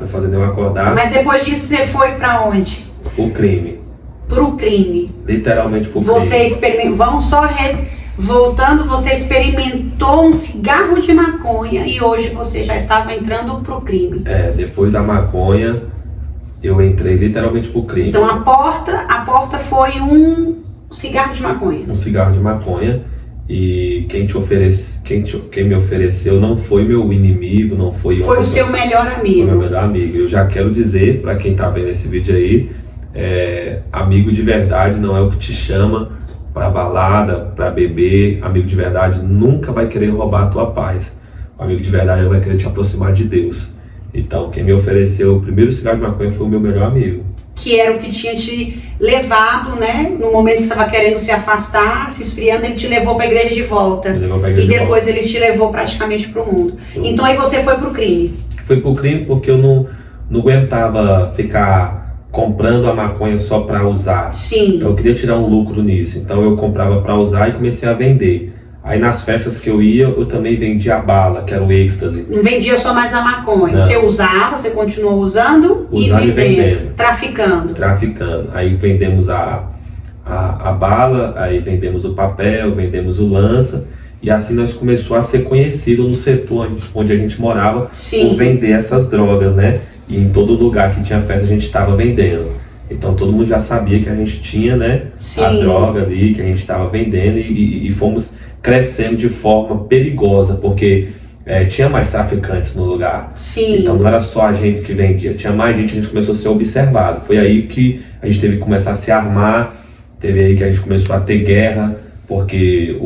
Mas depois disso você foi para onde? O crime. Pro crime. Literalmente pro crime. Você experimentou, voltando, você experimentou um cigarro de maconha e hoje você já estava entrando pro crime. Depois da maconha, eu entrei literalmente pro crime. Então a porta foi um cigarro de maconha. Um cigarro de maconha. E quem me ofereceu não foi meu inimigo, não foi... Foi o seu melhor amigo. Foi meu melhor amigo. Eu já quero dizer, para quem tá vendo esse vídeo aí, amigo de verdade não é o que te chama para balada, para beber. Amigo de verdade nunca vai querer roubar a tua paz. O amigo de verdade vai querer te aproximar de Deus. Então quem me ofereceu o primeiro cigarro de maconha foi o meu melhor amigo. que era o que tinha te levado, né? No momento que você estava querendo se afastar, se esfriando, ele te levou para a igreja de volta. E depois ele te levou praticamente para o mundo. Então aí você foi pro crime. Fui pro crime porque eu não aguentava ficar comprando a maconha só para usar. Sim. Então eu queria tirar um lucro nisso. Então eu comprava para usar e comecei a vender. Aí nas festas que eu ia, eu também vendia a bala, que era o êxtase. Não vendia só mais a maconha. Não. Você usava, você continuou usando e vendendo. Traficando. Traficando. Aí vendemos a bala, aí vendemos o papel, vendemos o lança. E assim nós começamos a ser conhecidos no setor onde a gente morava. Sim. Por vender essas drogas, né? E em todo lugar que tinha festa a gente estava vendendo. Então todo mundo já sabia que a gente tinha, né? Sim. A droga ali, que a gente estava vendendo e fomos crescendo de forma perigosa, porque tinha mais traficantes no lugar. Sim. Então não era só a gente que vendia, tinha mais gente, a gente começou a ser observado. Foi aí que a gente teve que começar a se armar, teve aí que a gente começou a ter guerra, porque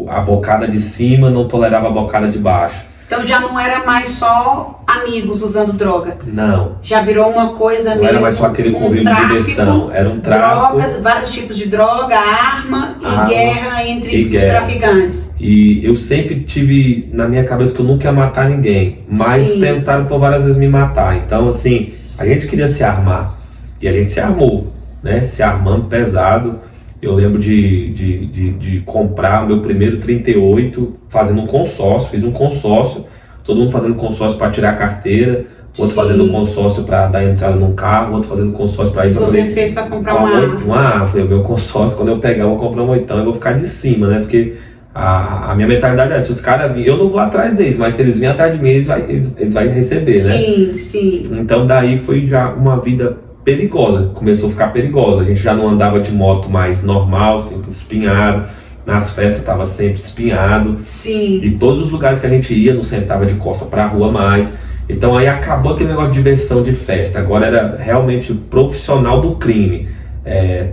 a bocada de cima não tolerava a bocada de baixo. Então já não era mais só amigos usando droga. Não. Já virou uma coisa não mesmo. Não era mais só aquele convívio de diversão. Era um tráfico. Drogas, vários tipos de droga, arma e guerra entre os traficantes. E eu sempre tive na minha cabeça que eu nunca ia matar ninguém. Mas Sim. tentaram por várias vezes me matar. Então assim, a gente queria se armar. E a gente se armou, né? Se armando pesado. Eu lembro de comprar o meu primeiro 38 fazendo um consórcio, fiz um consórcio, todo mundo fazendo consórcio para tirar a carteira, outro Sim. fazendo consórcio para dar entrada num carro, outro fazendo consórcio para isso. Você fez para comprar uma arma? Uma arma, falei, o meu consórcio, quando eu pegar, eu vou comprar um 8, eu vou ficar de cima, né? Porque a minha mentalidade é, se os caras virem, eu não vou atrás deles, mas se eles virem atrás de mim, eles vão receber, né? Sim, sim. Então daí foi já uma vida perigosa, começou a ficar perigosa. A gente já não andava de moto mais normal, sempre espinhado. Nas festas estava sempre espinhado. Sim. E todos os lugares que a gente ia, não sentava de costa para a rua mais. Então aí acabou aquele negócio de diversão de festa. Agora era realmente profissional do crime.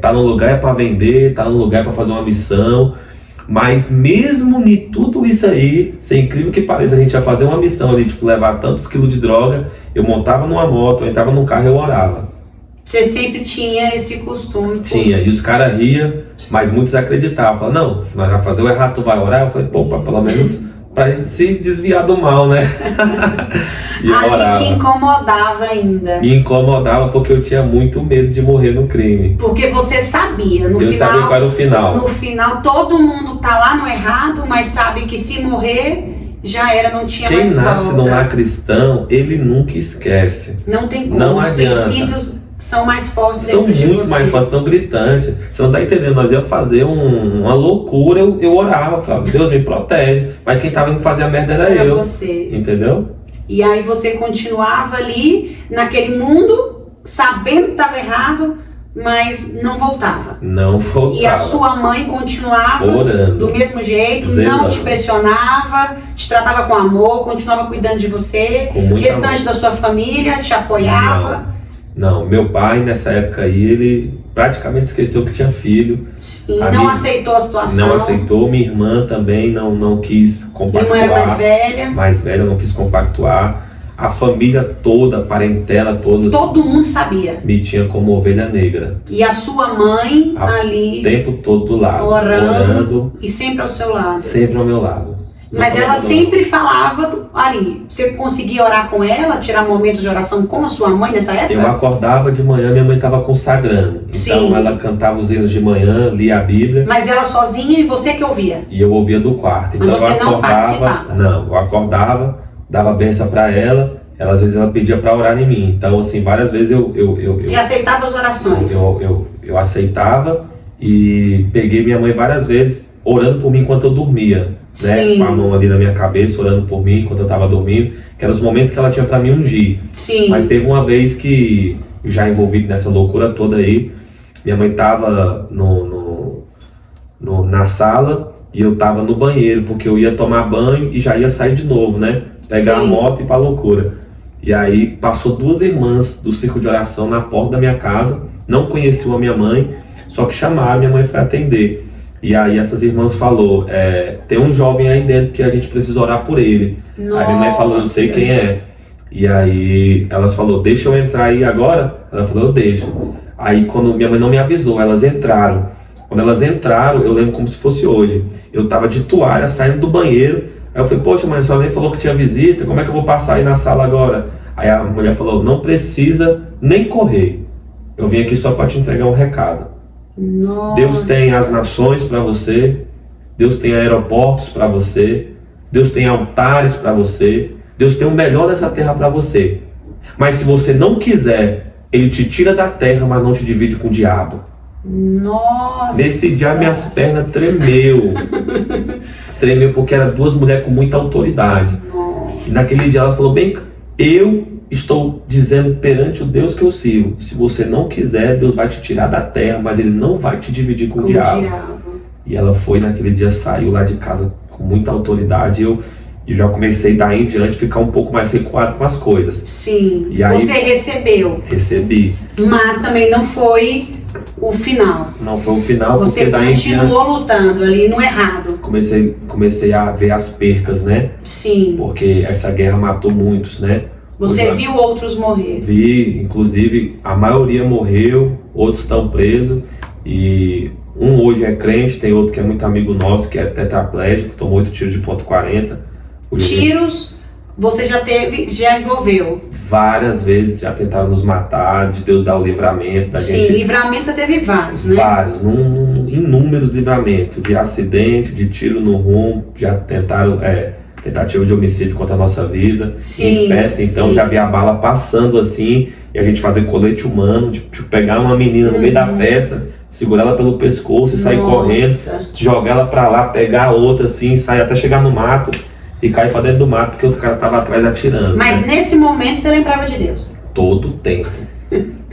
Tá no lugar é para vender, tá no lugar é para fazer uma missão. Mas mesmo em tudo isso aí, ser incrível que pareça, a gente ia fazer uma missão ali, tipo, levar tantos quilos de droga. Eu montava numa moto, eu entrava num carro e eu orava. Você sempre tinha esse costume? Tinha, e os caras riam, mas muitos acreditavam. Falavam, não, nós vamos fazer o errado, tu vai orar? Eu falei, pô, pelo menos pra gente se desviar do mal, né? E eu orava. Te incomodava ainda? Me incomodava porque eu tinha muito medo de morrer no crime. Porque você sabia, no final... Eu sabia qual era o final. No final, todo mundo tá lá no errado, mas sabe que se morrer... Já era, não tinha mais volta. Quem nasce num lar cristão, ele nunca esquece. Não tem como, não os adianta. Princípios são mais fortes são dentro de você. São muito mais fortes, são gritantes. Você não tá entendendo, nós ia fazer uma loucura, eu orava, falava, Deus me protege. Mas quem tava indo fazer a merda era eu. Você. Entendeu? E aí você continuava ali, naquele mundo, sabendo que estava errado, mas não voltava. Não voltava. E a sua mãe continuava orando, do mesmo jeito, zelando. Não te pressionava, te tratava com amor, continuava cuidando de você, o restante amor. Da sua família te apoiava. Não, meu pai nessa época aí, ele praticamente esqueceu que tinha filho. Sim, não aceitou a situação. Não aceitou, minha irmã também não quis compactuar. Minha irmã era mais velha. Mais velha, não quis compactuar. A família toda, a parentela toda. Todo mundo sabia. Me tinha como ovelha negra. E a sua mãe ali. O tempo todo do lado. Orando. E sempre ao seu lado. Sempre ao meu lado. Mas ela sempre falava ali. Você conseguia orar com ela, tirar momentos de oração com a sua mãe nessa época? Eu acordava de manhã, minha mãe estava consagrando. Então Sim. Ela cantava os hinos de manhã, lia a Bíblia. Mas ela sozinha e você que ouvia? E eu ouvia do quarto. Então mas você não participava? Não, eu acordava, dava benção para ela. Às vezes ela pedia para orar em mim. Então, assim, várias vezes eu Você aceitava as orações? Eu aceitava e peguei minha mãe várias vezes orando por mim enquanto eu dormia. Né? Com a mão ali na minha cabeça, orando por mim enquanto eu estava dormindo. Que eram os momentos que ela tinha para me ungir. Sim. Mas teve uma vez que, já envolvido nessa loucura toda aí, minha mãe estava na sala e eu estava no banheiro, porque eu ia tomar banho e já ia sair de novo, né? Pegar a moto e ir pra loucura. E aí passou 2 irmãs do círculo de oração na porta da minha casa, não conheciam a minha mãe, só que chamaram, minha mãe foi atender. E aí essas irmãs falou, tem um jovem aí dentro que a gente precisa orar por ele. Nossa. Aí minha mãe falou, eu sei quem é. E aí elas falou, deixa eu entrar aí agora? Ela falou, eu deixo. Aí quando minha mãe não me avisou, elas entraram. Quando elas entraram, eu lembro como se fosse hoje. Eu tava de toalha, saindo do banheiro. Aí eu falei, poxa mãe, a senhora nem falou que tinha visita, como é que eu vou passar aí na sala agora? Aí a mulher falou, não precisa nem correr. Eu vim aqui só para te entregar um recado. Nossa. Deus tem as nações para você, Deus tem aeroportos para você, Deus tem altares para você, Deus tem o melhor dessa terra para você. Mas se você não quiser, Ele te tira da terra, mas não te divide com o diabo. Nossa. Nesse dia minhas pernas tremeu. Tremeu porque eram duas mulheres com muita autoridade. Nossa. E naquele dia ela falou, bem, eu estou dizendo perante o Deus que eu sirvo, se você não quiser, Deus vai te tirar da terra, mas Ele não vai te dividir com o diabo. E ela foi naquele dia, saiu lá de casa com muita autoridade. Eu já comecei daí em diante ficar um pouco mais recuado com as coisas. Sim, e aí, você recebeu. Recebi. Mas também não foi o final. Não foi o final, você porque daí continuou lutando ali no errado. Comecei a ver as percas, né? Sim. Porque essa guerra matou muitos, né? Você viu outros morrer? Vi, inclusive a maioria morreu, outros estão presos. E um hoje é crente, tem outro que é muito amigo nosso, que é tetraplégico, tomou 8 tiros de ponto .40. Tiros você já envolveu? Várias vezes já tentaram nos matar, de Deus dar o livramento da gente. Sim, livramento você teve vários, né? Vários, inúmeros livramentos, de acidente, de tiro no rumo, já tentaram tentativa de homicídio contra a nossa vida. Sim, em festa, então já vi a bala passando assim, e a gente fazer colete humano, de pegar uma menina no meio da festa, segurar ela pelo pescoço e sair correndo, jogar ela pra lá, pegar a outra assim, sair até chegar no mato e cair pra dentro do mato, porque os caras estavam atrás atirando. Mas né? Nesse momento você lembrava de Deus? Todo o tempo.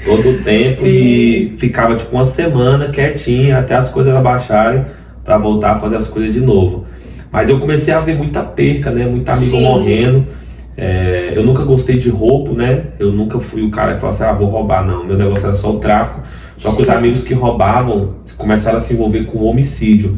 Todo o tempo. E ficava tipo uma semana quietinha até as coisas abaixarem pra voltar a fazer as coisas de novo. Mas eu comecei a ver muita perca, né? Muito amigo morrendo. Eu nunca gostei de roubo, né? Eu nunca fui o cara que falava assim, vou roubar, não. Meu negócio era só o tráfico. Só que os amigos que roubavam começaram a se envolver com homicídio.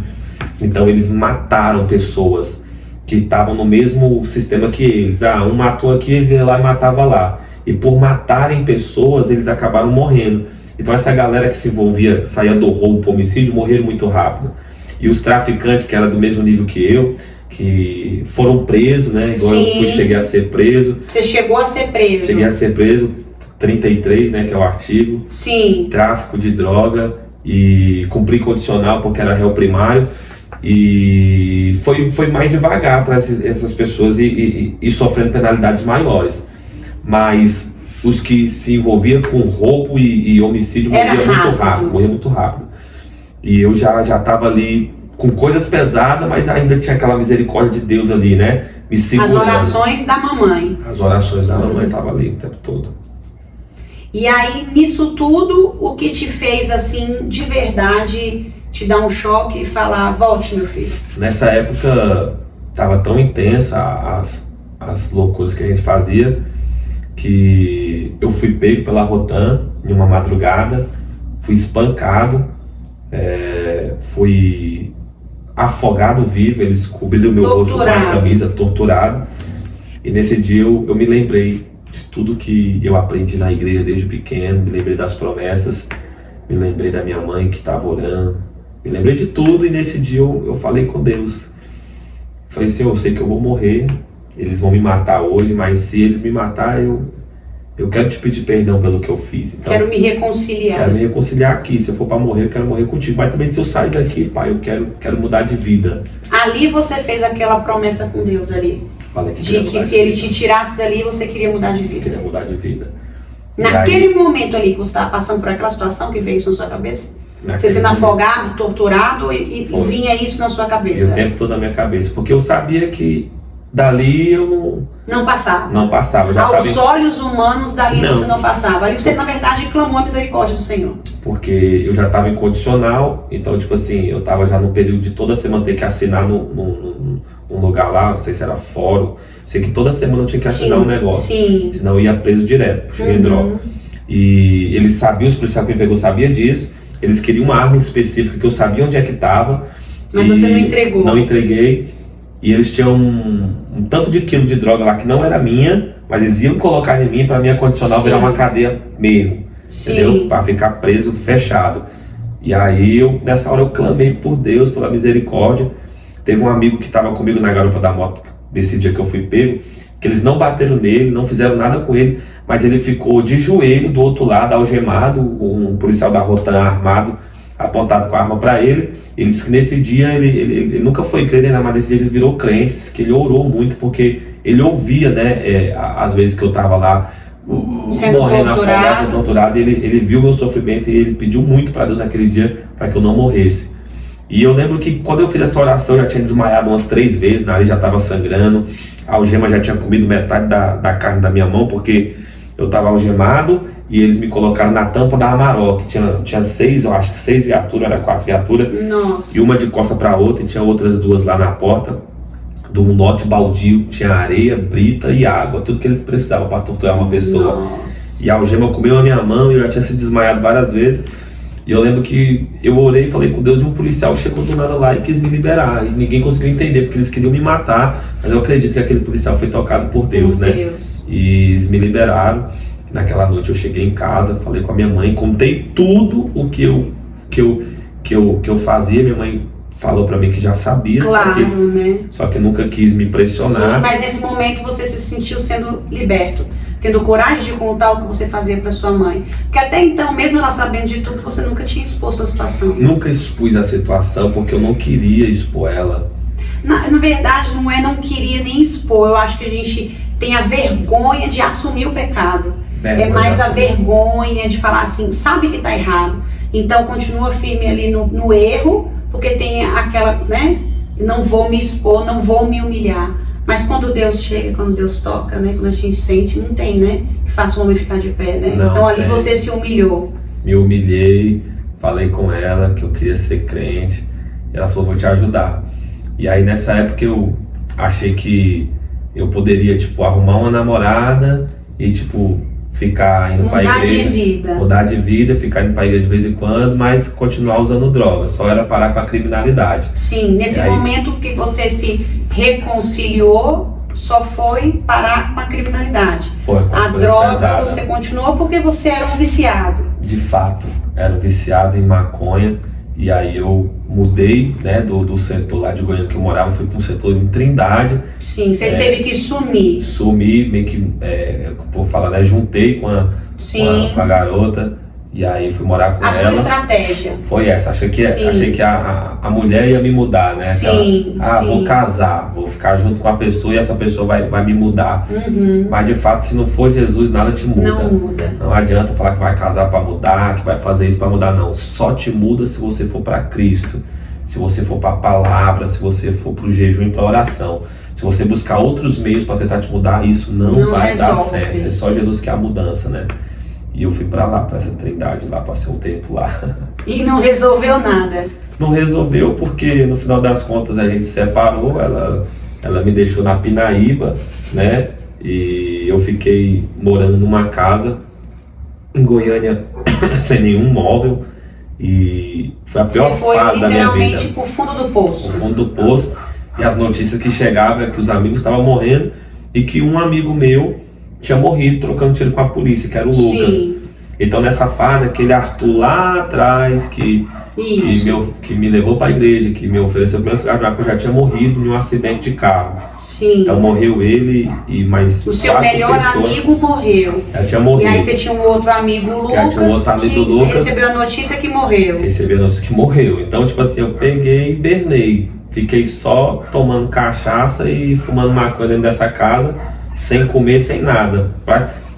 Então eles mataram pessoas que estavam no mesmo sistema que eles. Um matou aqui, eles iam lá e matava lá. E por matarem pessoas, eles acabaram morrendo. Então essa galera que se envolvia, saía do roubo para o homicídio, morreram muito rápido. E os traficantes, que eram do mesmo nível que eu, que foram presos, né? Igual eu cheguei a ser preso. Você chegou a ser preso? Cheguei a ser preso, 33, né? Que é o artigo. Sim. Tráfico de droga e cumprir condicional porque era réu primário. E foi mais devagar para essas pessoas e sofrendo penalidades maiores. Mas os que se envolviam com roubo e homicídio morriam muito rápido. E eu já estava ali com coisas pesadas, mas ainda tinha aquela misericórdia de Deus ali, né? Me segurando. As orações da mamãe. As orações da mamãe estavam ali o tempo todo. E aí, nisso tudo, o que te fez, assim, de verdade, te dar um choque e falar, volte, meu filho? Nessa época, estava tão intensa as loucuras que a gente fazia, que eu fui pego pela Rotan em uma madrugada, fui espancado, fui afogado vivo, eles cobriram o meu rosto com a camisa, torturado. E nesse dia eu me lembrei de tudo que eu aprendi na igreja desde pequeno, me lembrei das promessas, me lembrei da minha mãe que estava orando, me lembrei de tudo. E nesse dia eu falei com Deus, falei, Senhor, eu sei que eu vou morrer, eles vão me matar hoje, mas se eles me matarem, eu quero te pedir perdão pelo que eu fiz. Então, quero me reconciliar. Quero me reconciliar aqui. Se eu for para morrer, eu quero morrer contigo. Mas também se eu sair daqui, pai, eu quero mudar de vida. Ali você fez aquela promessa com Deus ali. De que se Ele te tirasse dali, você queria mudar de vida. Eu queria mudar de vida. Naquele momento ali que você estava passando por aquela situação que veio isso na sua cabeça? Você sendo afogado, torturado e vinha isso na sua cabeça? E o tempo todo na minha cabeça. Porque eu sabia que dali eu não passava. Não passava. Aos olhos humanos, dali você não passava. Ali você, na verdade, clamou a misericórdia do Senhor. Porque eu já estava incondicional, então, tipo assim, eu estava já no período de toda semana ter que assinar num lugar lá, não sei se era fórum, sei que toda semana eu tinha que assinar um negócio. Senão eu ia preso direto, por droga. E eles sabiam, os policiais que me pegou sabia disso, eles queriam uma arma específica que eu sabia onde é que estava. Mas você não entregou. Não entreguei. E eles tinham um tanto de quilo de droga lá que não era minha, mas eles iam colocar em mim para minha condicional virar uma cadeia mesmo. entendeu? Para ficar preso, fechado. E aí, nessa hora eu clamei por Deus, pela misericórdia. Teve um amigo que estava comigo na garupa da moto, desse dia que eu fui pego, que eles não bateram nele, não fizeram nada com ele, mas ele ficou de joelho do outro lado, algemado, um policial da Rotan armado, apontado com a arma para ele. Ele disse que nesse dia ele nunca foi crente, ainda mais nesse dia ele virou crente. Disse que ele orou muito porque ele ouvia, né, às vezes que eu estava lá morrendo afogado, sendo torturado, ele viu meu sofrimento e ele pediu muito para Deus naquele dia para que eu não morresse. E eu lembro que quando eu fiz essa oração eu já tinha desmaiado umas 3 vezes, na nariz já estava sangrando, a algema já tinha comido metade da carne da minha mão, porque eu estava algemado e eles me colocaram na tampa da Amarok. Tinha 6, eu acho que 6 viaturas, era 4 viaturas. Nossa. E uma de costa para outra, e tinha outras 2 lá na porta. Do lote baldio, tinha areia, brita e água, tudo que eles precisavam para torturar uma pessoa. Nossa. E a algema comeu a minha mão e eu já tinha se desmaiado várias vezes. E eu lembro que eu orei e falei com Deus, e um policial chegou do nada lá e quis me liberar. E ninguém conseguiu entender, porque eles queriam me matar. Mas eu acredito que aquele policial foi tocado por Deus, né? Deus. E eles me liberaram. Naquela noite eu cheguei em casa, falei com a minha mãe, contei tudo o que eu fazia. Minha mãe falou pra mim que já sabia, claro, né? Só que nunca quis me pressionar. Sim, mas nesse momento você se sentiu sendo liberto, tendo coragem de contar o que você fazia para sua mãe. Porque até então, mesmo ela sabendo de tudo, você nunca tinha exposto a situação. Nunca expus a situação porque eu não queria expor ela. Na verdade, não queria nem expor. Eu acho que a gente tem a vergonha de assumir o pecado. É mais a vergonha de falar assim, sabe que tá errado. Então continua firme ali no erro, porque tem aquela, né? Não vou me expor, não vou me humilhar. Mas quando Deus chega, quando Deus toca, né? Quando a gente sente, não tem, né? Que faça o homem ficar de pé, né? Não, então ali você se humilhou. Me humilhei, falei com ela que eu queria ser crente. E ela falou, vou te ajudar. E aí nessa época eu achei que eu poderia, tipo, arrumar uma namorada e, tipo, ficar indo pra igreja, mudar de vida, ficar indo pra igreja de vez em quando, mas continuar usando drogas, só era parar com a criminalidade. Sim, nesse momento que você se reconciliou, só foi parar com a criminalidade. Foi, com a droga pesadas. Você continuou porque você era um viciado. De fato, era um viciado em maconha, e aí eu mudei, né, do setor lá de Goiânia que eu morava, fui para um setor em Trindade. Sim, você teve que sumir. Sumi, meio que, por falar, né, juntei com a garota, e aí fui morar com ela. A sua estratégia. Foi essa, achei que a mulher ia me mudar, né? Sim, vou casar, vou ficar junto com a pessoa e essa pessoa vai me mudar. Uhum. Mas de fato, se não for Jesus, nada te muda. Não muda. Não adianta falar que vai casar para mudar, que vai fazer isso para mudar, não. Só te muda se você for para Cristo, se você for para a palavra, se você for para o jejum e para a oração. Se você buscar outros meios para tentar te mudar, isso não vai dar certo. É só Jesus que é a mudança, né? E eu fui pra lá, pra essa Trindade lá, passei um tempo lá. E não resolveu nada? Não resolveu porque no final das contas a gente se separou, ela me deixou na Pinaíba, né? E eu fiquei morando numa casa em Goiânia sem nenhum móvel. E foi a pior fase da minha vida. Você foi literalmente pro fundo do poço. Pro fundo do poço. E as notícias que chegavam é que os amigos estavam morrendo e que um amigo meu tinha morrido trocando tiro com a polícia, que era o Lucas. Sim. Então nessa fase, aquele Arthur lá atrás que me levou para a igreja, que me ofereceu o meu cigarro, que eu já tinha morrido em um acidente de carro. Sim. Então morreu ele e mais o seu melhor amigo morreu. Já tinha morrido. E aí você tinha um outro amigo, Lucas, recebeu a notícia que morreu. Recebeu a notícia que morreu. Então, tipo assim, eu peguei e hibernei. Fiquei só tomando cachaça e fumando maconha dentro dessa casa, sem comer, sem nada.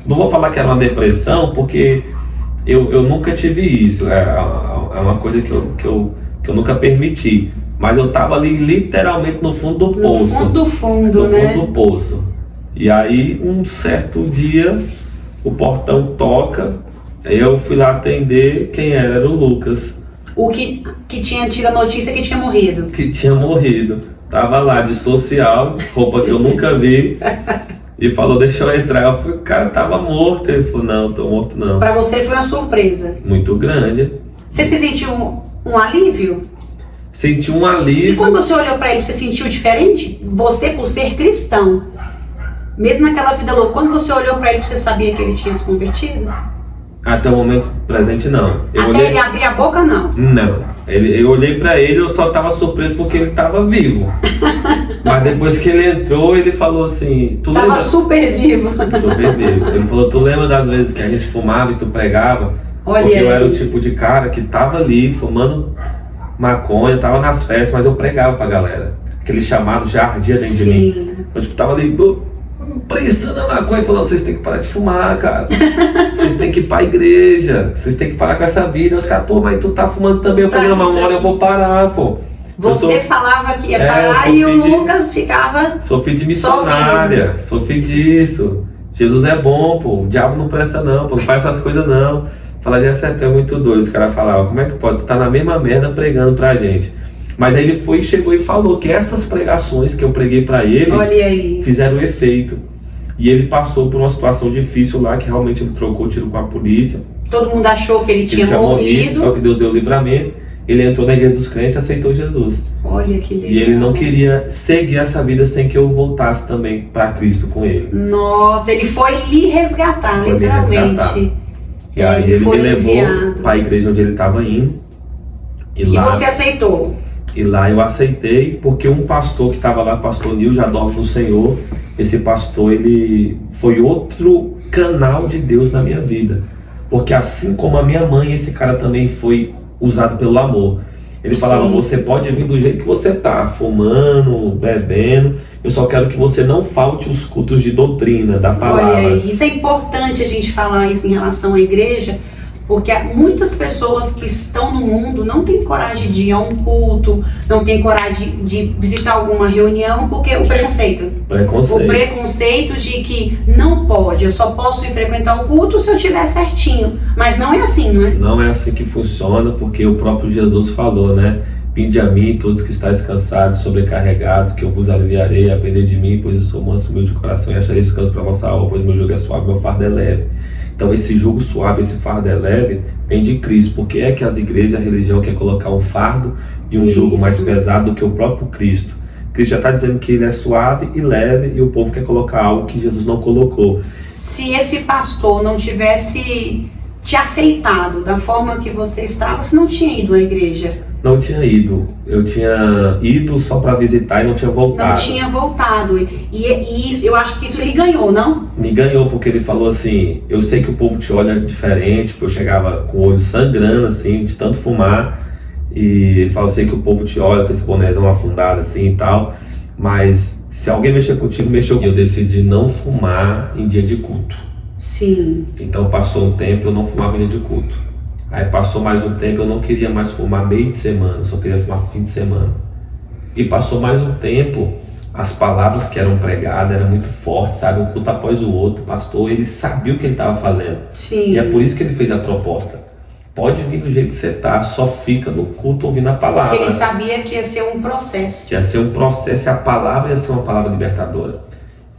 Não vou falar que era uma depressão, porque eu nunca tive isso. É uma coisa que eu nunca permiti. Mas eu tava ali literalmente no fundo do poço. No fundo do fundo, né? No fundo do poço. E aí, um certo dia, o portão toca, eu fui lá atender, quem era? Era o Lucas. O que tinha tido a notícia que tinha morrido. Que tinha morrido. Tava lá de social, roupa que eu nunca vi. E falou, deixa eu entrar. Eu falei, cara, tava morto. Ele falou, não, tô morto não. Pra você foi uma surpresa. Muito grande. Você se sentiu um alívio? Senti um alívio. E quando você olhou pra ele, você sentiu diferente? Você, por ser cristão, mesmo naquela vida louca, quando você olhou pra ele, você sabia que ele tinha se convertido? Até o momento presente, não. Até ele abrir a boca, não? Não. Eu olhei pra ele, eu só tava surpreso porque ele tava vivo. Mas depois que ele entrou, ele falou assim... Tava super vivo. Super vivo. Ele falou, tu lembra das vezes que a gente fumava e tu pregava? Olha porque aí. eu era o tipo de cara que tava ali fumando maconha, tava nas festas, mas eu pregava pra galera. Aquele chamado já ardia dentro de mim. Eu tipo, tava ali... prensando a maconha e falando, vocês têm que parar de fumar, cara. Vocês têm que ir pra igreja. Vocês têm que parar com essa vida. Os caras, pô, mas tu tá fumando também. Eu falei, não, mas uma hora eu vou parar, pô. Você falava que ia parar e o Lucas ficava... Sou filho de missionária, sou filho disso. Jesus é bom, pô. O diabo não presta não, pô. Não faz essas coisas não. Falar de é muito doido. Os caras falavam, como é que pode? Tu tá na mesma merda pregando pra gente. Mas aí ele chegou e falou que essas pregações que eu preguei pra ele, olha aí, fizeram efeito. E ele passou por uma situação difícil lá, que realmente ele trocou tiro com a polícia. Todo mundo achou que ele tinha morrido. Só que Deus deu o livramento. Ele entrou na igreja dos crentes e aceitou Jesus. Olha que legal. E ele não queria seguir essa vida sem que eu voltasse também para Cristo com ele. Nossa, ele foi lhe resgatar, literalmente. E aí ele me levou para a igreja onde ele estava indo. E você aceitou? E lá eu aceitei, porque um pastor que estava lá, o pastor Nil, já dorme no Senhor. Esse pastor, ele foi outro canal de Deus na minha vida. Porque assim como a minha mãe, esse cara também foi usado pelo amor. Ele falava, você pode vir do jeito que você tá, fumando, bebendo, eu só quero que você não falte os cultos de doutrina, da palavra. Olha, isso é importante a gente falar isso em relação à igreja, porque muitas pessoas que estão no mundo não têm coragem de ir a um culto, não têm coragem de visitar alguma reunião, porque o preconceito. O preconceito de que não pode, eu só posso ir frequentar o culto se eu estiver certinho. Mas não é assim, não é? Não é assim que funciona, porque o próprio Jesus falou, né? Vinde a mim, todos que estáis cansados, sobrecarregados, que eu vos aliviarei, aprendei de mim, pois eu sou manso, humilde de coração, e acharei descanso para a vossa alma, pois meu jugo é suave, meu fardo é leve. Então esse jugo suave, esse fardo é leve, vem de Cristo. Porque é que as igrejas, a religião quer colocar um fardo e um jugo mais pesado do que o próprio Cristo. Cristo já está dizendo que ele é suave e leve, e o povo quer colocar algo que Jesus não colocou. Se esse pastor não tivesse te aceitado da forma que você estava, você não tinha ido à igreja? Não tinha ido. Eu tinha ido só para visitar e não tinha voltado. Não tinha voltado. E isso, eu acho que isso ele ganhou, não? Me ganhou, porque ele falou assim, eu sei que o povo te olha diferente, porque eu chegava com o olho sangrando, assim, de tanto fumar. E ele falou, eu sei que o povo te olha com esse bonézão afundado, assim, e tal. Mas se alguém mexer contigo, mexeu. E eu decidi não fumar em dia de culto. Sim. Então passou um tempo, eu não fumava em dia de culto. Aí passou mais um tempo, eu não queria mais fumar meio de semana, só queria fumar fim de semana. E passou mais um tempo, as palavras que eram pregadas eram muito fortes, sabe? Um culto após o outro, o pastor, ele sabia o que ele estava fazendo. Sim. E é por isso que ele fez a proposta. Pode vir do jeito que você tá, só fica no culto ouvindo a palavra. Porque ele sabia que ia ser um processo. Que ia ser um processo e a palavra ia ser uma palavra libertadora.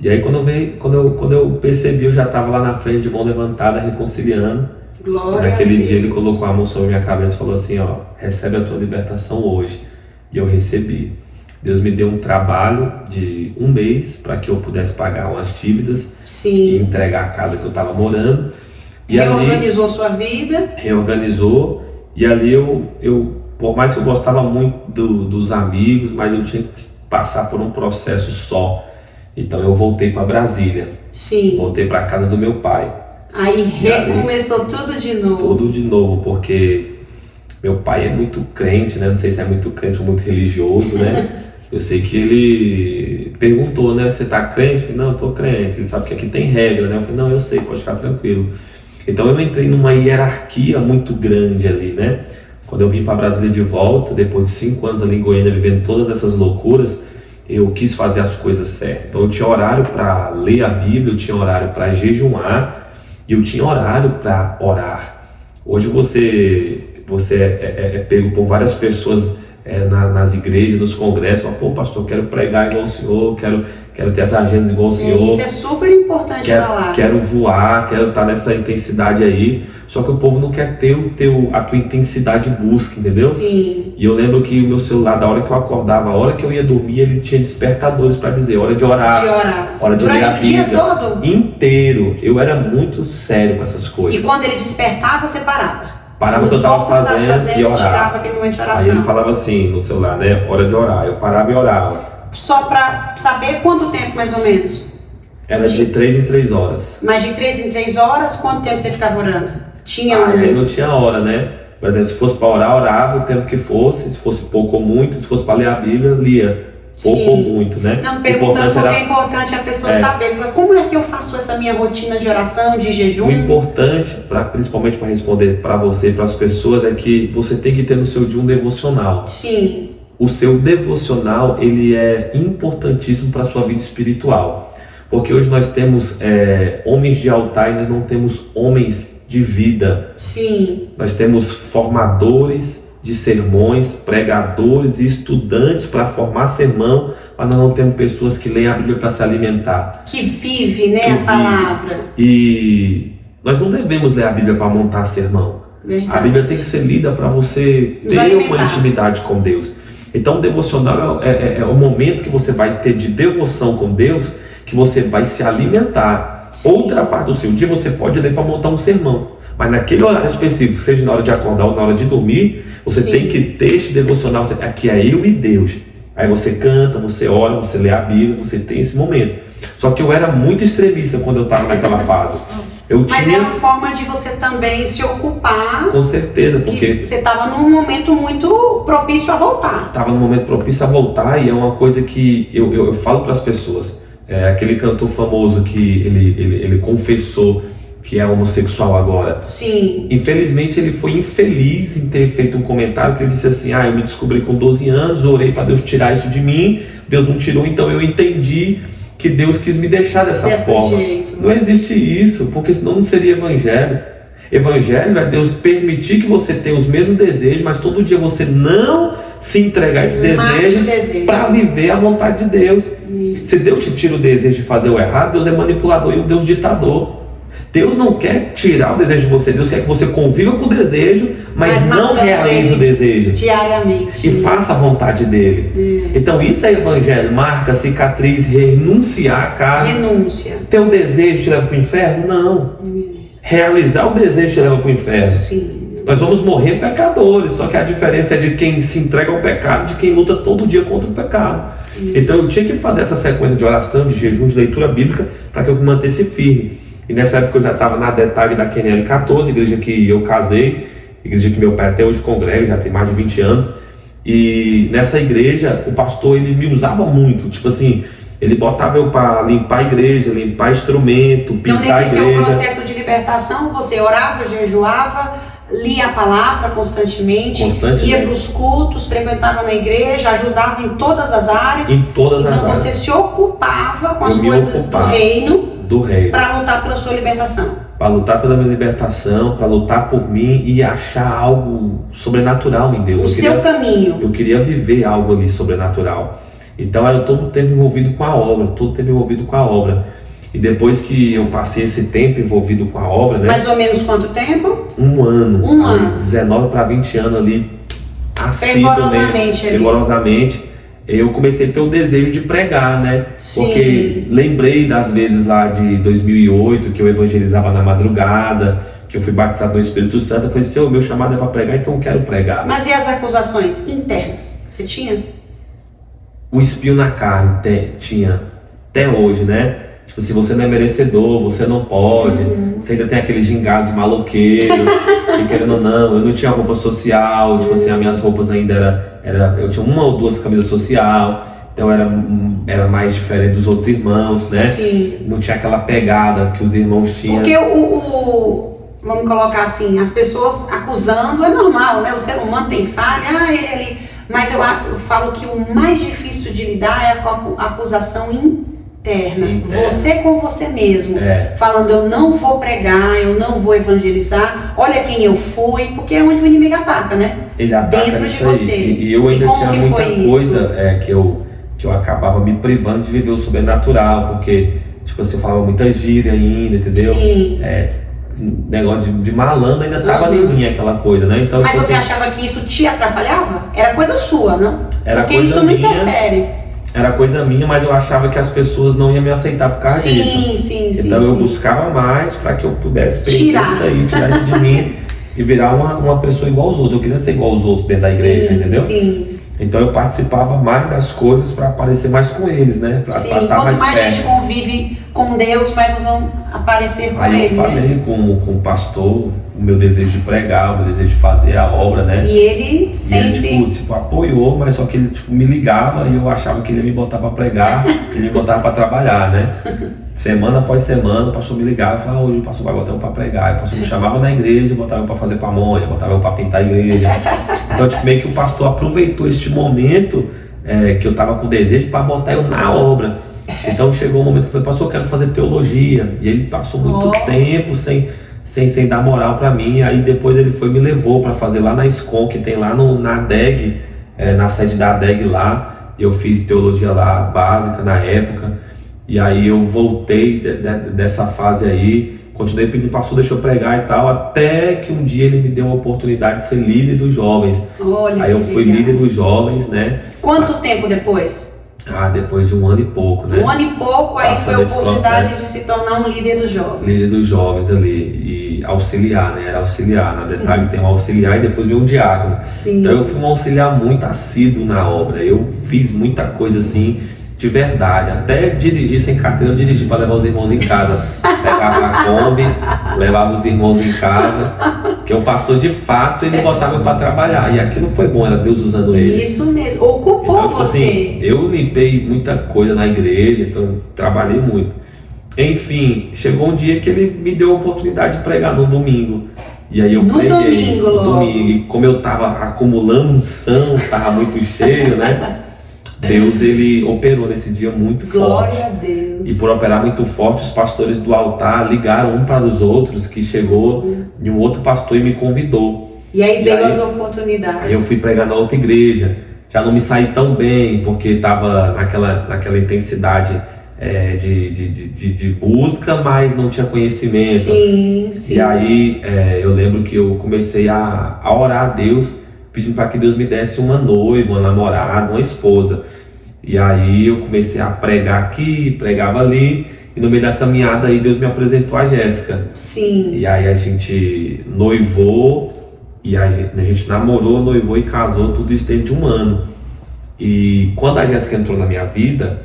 E aí quando eu percebi, eu já estava lá na frente de mão levantada, reconciliando. Glória Naquele a Deus. dia ele colocou a mão sobre minha cabeça e falou assim, ó, recebe a tua libertação hoje. E eu recebi. Deus me deu um trabalho de 1 mês para que eu pudesse pagar umas dívidas. Sim. E entregar a casa que eu estava morando. E reorganizou sua vida. Reorganizou. E ali eu por mais que eu gostava muito dos amigos, mas eu tinha que passar por um processo só. Então eu voltei para Brasília. Sim. Voltei para a casa do meu pai. Aí recomeçou tudo de novo. Tudo de novo, porque meu pai é muito crente, né? Não sei se é muito crente ou muito religioso, né? Eu sei que ele perguntou, né? Você tá crente? Eu falei, não, eu tô crente. Ele sabe que aqui tem regra, né? Eu falei, não, eu sei, pode ficar tranquilo. Então eu entrei numa hierarquia muito grande ali, né? Quando eu vim para Brasília de volta, depois de 5 anos ali em Goiânia, vivendo todas essas loucuras, eu quis fazer as coisas certas. Então eu tinha horário para ler a Bíblia, eu tinha horário para jejuar, e eu tinha horário para orar. Hoje você é pego por várias pessoas nas igrejas, nos congressos, pô, pastor, quero pregar igual o senhor, quero ter as agendas igual o senhor. Isso é super importante falar. Quero voar, quero estar nessa intensidade aí. Só que o povo não quer ter a tua intensidade de busca, entendeu? Sim. E eu lembro que o meu celular, da hora que eu acordava, a hora que eu ia dormir, ele tinha despertadores para dizer hora de orar. Hora de ler a Bíblia. Durante o dia todo? Inteiro. Eu era muito sério com essas coisas. E quando ele despertava, você parava? Parava o que eu estava fazendo e orava. Tirava aquele momento de oração. Aí ele falava assim no celular, né? Hora de orar. Eu parava e orava. Só para saber quanto tempo, mais ou menos? Era de 3 em 3 horas. Mas de 3 em 3 horas, quanto tempo você ficava orando? Aí não tinha hora, né? Por exemplo, se fosse para orar, orava o tempo que fosse. Se fosse pouco ou muito. Se fosse para ler a Bíblia, lia. Pouco ou muito, né? Não, perguntando porque é importante a pessoa saber. Como é que eu faço essa minha rotina de oração, de jejum? O importante, principalmente para responder para você e para as pessoas, é que você tem que ter no seu dia um devocional. Sim. O seu devocional, ele é importantíssimo para a sua vida espiritual. Porque hoje nós temos homens de altar e nós não temos homens de vida. Sim. Nós temos formadores de sermões, pregadores e estudantes para formar sermão, mas nós não temos pessoas que leem a Bíblia para se alimentar. Que vive, né, a palavra. E nós não devemos ler a Bíblia para montar sermão. Verdade. A Bíblia tem que ser lida para você ter uma intimidade com Deus. Então o devocional é o momento que você vai ter de devoção com Deus, que você vai se alimentar. Sim. Outra parte do seu dia você pode ler para montar um sermão. Mas naquele horário específico, seja na hora de acordar ou na hora de dormir, você tem que ter esse devocional. Aqui é eu e Deus. Aí você canta, você ora, você lê a Bíblia, você tem esse momento. Só que eu era muito extremista quando eu estava naquela fase. Mas é uma forma de você também se ocupar. Com certeza, porque você estava num momento muito propício a voltar. Estava num momento propício a voltar, e é uma coisa que eu falo para as pessoas. Aquele cantor famoso que ele confessou que é homossexual agora. Sim. Infelizmente ele foi infeliz em ter feito um comentário que ele disse assim: eu me descobri com 12 anos, orei para Deus tirar isso de mim, Deus não tirou, então eu entendi que Deus quis me deixar dessa forma. Jeito. Não existe isso, porque senão não seria evangelho. Evangelho é Deus permitir que você tenha os mesmos desejos, mas todo dia você não se entregar a esses desejos para viver a vontade de Deus. Isso. Se Deus te tira o desejo de fazer o errado, Deus é manipulador e o Deus ditador. Deus não quer tirar o desejo de você, Deus quer que você conviva com o desejo, mas não realize o desejo. Diariamente. E faça a vontade dele. Então isso é evangelho, marca, cicatriz, renunciar à carne. Renúncia. Ter um desejo te leva para o inferno? Não. Realizar o desejo te leva para o inferno. Sim. Nós vamos morrer pecadores, só que a diferença é de quem se entrega ao pecado, de quem luta todo dia contra o pecado. Então eu tinha que fazer essa sequência de oração, de jejum, de leitura bíblica, para que eu me mantesse firme. E nessa época eu já estava na Detalhe da QNL 14, igreja que eu casei, igreja que meu pai até hoje congrega, já tem mais de 20 anos. E nessa igreja o pastor ele me usava muito, tipo assim, ele botava eu para limpar a igreja, limpar instrumento, pintar a igreja. Então nesse seu processo de libertação você orava, jejuava, lia a palavra constantemente. Ia para os cultos, frequentava na igreja, ajudava em todas as áreas. Então você se ocupava com as coisas do reino. Para lutar pela sua libertação. Para lutar pela minha libertação, para lutar por mim e achar algo sobrenatural em Deus. O seu caminho. Eu queria viver algo ali sobrenatural. Então eu todo o tempo envolvido com a obra, E depois que eu passei esse tempo envolvido com a obra, né? Mais ou menos quanto tempo? Um ano. Um ano. 19 para 20 anos ali. Fervorosamente. Eu comecei a ter o desejo de pregar, né? Sim. Porque lembrei das vezes lá de 2008 que eu evangelizava na madrugada, que eu fui batizado no Espírito Santo. Eu falei, Senhor, meu chamado é para pregar, então eu quero pregar. Mas e as acusações internas? Você tinha? O espinho na carne tinha, até hoje, né? Tipo, se você não é merecedor, você não pode. Você ainda tem aquele gingado de maloqueiro. E querendo ou não, eu não tinha roupa social. Tipo assim, as minhas roupas ainda eu tinha 1 ou 2 camisas social. Então era mais diferente dos outros irmãos, né? Sim. Não tinha aquela pegada que os irmãos tinham. Porque vamos colocar assim, as pessoas acusando é normal, né? O ser humano tem falha, ele... Mas eu falo que o mais difícil de lidar é com a acusação interna. Você com você mesmo. Falando, eu não vou pregar, eu não vou evangelizar, olha quem eu fui, porque é onde o inimigo ataca, né? Ele ataca dentro de você. E eu ainda tinha muita coisa que eu acabava me privando de viver o sobrenatural, porque, tipo assim, eu falava muita gíria ainda, entendeu? Sim. Negócio de malandro ainda tava em mim, aquela coisa, né? Então, mas tipo você assim, achava que isso te atrapalhava? Era coisa sua, não? Era porque coisa isso não minha, interfere. Era coisa minha, mas eu achava que as pessoas não iam me aceitar por causa disso. Sim. Então eu buscava mais para que eu pudesse tirar isso aí, tirar isso de mim e virar uma pessoa igual aos outros. Eu queria ser igual aos outros dentro da igreja, entendeu? Sim. Então eu participava mais das coisas para aparecer mais com eles, né? Pra Sim, estar quanto mais a perto. gente convive com Deus, mais nós vamos aparecer com Aí Ele. eu falei né? com o pastor o meu desejo de pregar, o meu desejo de fazer a obra, né? E ele sempre... E ele, tipo, apoiou, mas só que ele me ligava e eu achava que ele ia me botar para pregar, ele me botava para trabalhar, né? Semana após semana, o pastor me ligava e falava, hoje o pastor vai botar eu para pregar. E o pastor me chamava na igreja, botava eu para fazer pamonha, botava eu para pintar a igreja. Então, tipo, meio que o pastor aproveitou este momento que eu estava com desejo para botar eu na obra. Então chegou um momento que eu falei, pastor, eu quero fazer teologia. E ele passou muito tempo sem dar moral para mim. Aí depois ele me levou para fazer lá na SCOM, que tem lá na ADEG, na sede da ADEG lá. Eu fiz teologia lá, básica na época. E aí eu voltei dessa fase aí, continuei pedindo, pastor, deixa eu pregar e tal, até que um dia ele me deu a oportunidade de ser líder dos jovens. Olha, aí eu fui líder dos jovens, né? Quanto tempo depois? Depois de 1 ano e pouco, né? 1 ano e pouco, aí foi a oportunidade de se tornar um líder dos jovens. Líder dos jovens ali, e auxiliar, né? Era auxiliar, na detalhe tem um auxiliar e depois veio um diácono. Sim. Então eu fui um auxiliar muito assíduo na obra, eu fiz muita coisa assim, de verdade, até dirigir sem carteira eu dirigi para levar os irmãos em casa. Pegava a Kombi, levava os irmãos em casa, porque o pastor de fato ele botava para trabalhar, e aquilo foi bom, era Deus usando ele. Isso mesmo, ocupou então, tipo você. Assim, eu limpei muita coisa na igreja, então trabalhei muito. Enfim, chegou um dia que ele me deu a oportunidade de pregar no domingo. E aí eu preguei no domingo, e como eu estava acumulando unção, estava muito cheio, né? Deus ele operou nesse dia muito forte. Glória a Deus. E por operar muito forte, os pastores do altar ligaram um para os outros, que chegou e um outro pastor e me convidou. E aí veio as oportunidades. Aí eu fui pregar na outra igreja. Já não me saí tão bem, porque estava naquela intensidade de busca, mas não tinha conhecimento. Sim. E aí eu lembro que eu comecei a orar a Deus, pedindo para que Deus me desse uma noiva, uma namorada, uma esposa. E aí eu comecei a pregar aqui, pregava ali, e no meio da caminhada aí Deus me apresentou a Jéssica. Sim. E aí a gente noivou, e a gente namorou, noivou e casou, tudo isso dentro de 1 ano. E quando a Jéssica entrou na minha vida,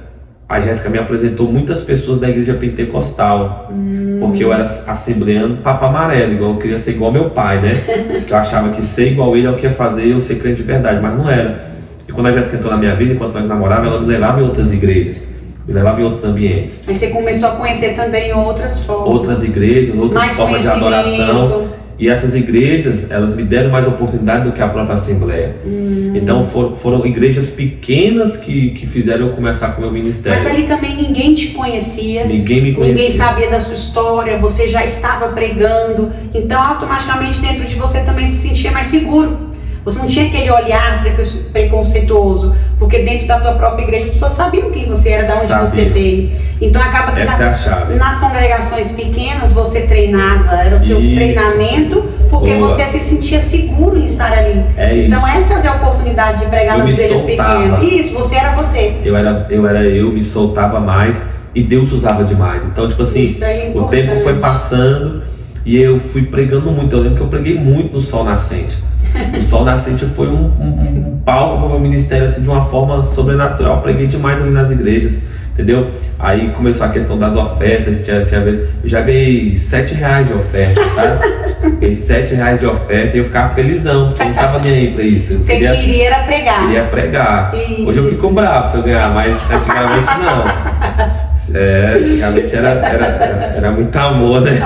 a Jéssica me apresentou muitas pessoas da igreja pentecostal, porque eu era assembleando papa amarelo, igual eu queria ser igual meu pai, né? Porque eu achava que ser igual ele é o que ia fazer eu ser crente de verdade, mas não era. E quando a Jéssica entrou na minha vida, enquanto nós namorávamos, ela me levava em outras igrejas, me levava em outros ambientes. Aí você começou a conhecer também outras formas. Outras igrejas, outras formas de adoração. E essas igrejas, elas me deram mais oportunidade do que a própria Assembleia. Então foram igrejas pequenas que fizeram eu começar com o meu ministério. Mas ali também ninguém te conhecia. Ninguém me conhecia. Ninguém sabia da sua história, você já estava pregando. Então automaticamente dentro de você também se sentia mais seguro. Você não tinha aquele olhar preconceituoso, porque dentro da tua própria igreja as pessoas sabiam quem você era, de onde você veio. Então acaba que nas congregações pequenas você treinava, era o seu treinamento, porque você se sentia seguro em estar ali. Então essas é a oportunidade de pregar nas igrejas pequenas. Isso, você era você. Eu me soltava mais e Deus usava demais. Então tipo assim, o tempo foi passando e eu fui pregando muito. Eu lembro que eu preguei muito no Sol Nascente. O Sol Nascente foi um palco para o meu ministério assim, de uma forma sobrenatural. Eu preguei demais ali nas igrejas, entendeu? Aí começou a questão das ofertas. Eu já ganhei R$7 de oferta, sabe? Ganhei R$7 de oferta e eu ficava felizão, porque eu não estava nem aí para isso. Você queria pregar. Queria pregar. Isso. Hoje eu fico bravo se eu ganhar, mas antigamente não. Antigamente era muito amor, né?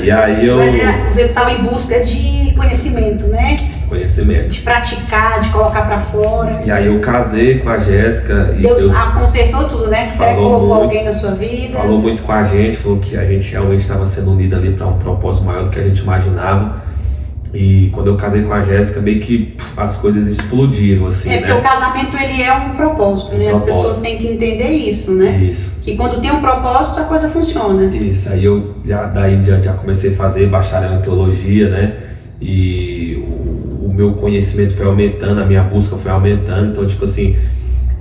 E aí Mas você estava em busca de conhecimento, né? conhecimento. De praticar, de colocar pra fora. E aí eu casei com a Jéssica. Deus consertou tudo, né? Que você colocou alguém na sua vida. Falou muito com a gente, falou que a gente realmente estava sendo unido ali para um propósito maior do que a gente imaginava. E quando eu casei com a Jéssica, meio que as coisas explodiram, assim, né? Porque o casamento, ele é um propósito, né? As pessoas têm que entender isso, né? Isso. Que quando tem um propósito, a coisa funciona. Isso, aí eu já comecei a fazer bacharel em teologia, né? E o meu conhecimento foi aumentando, a minha busca foi aumentando, então, tipo assim,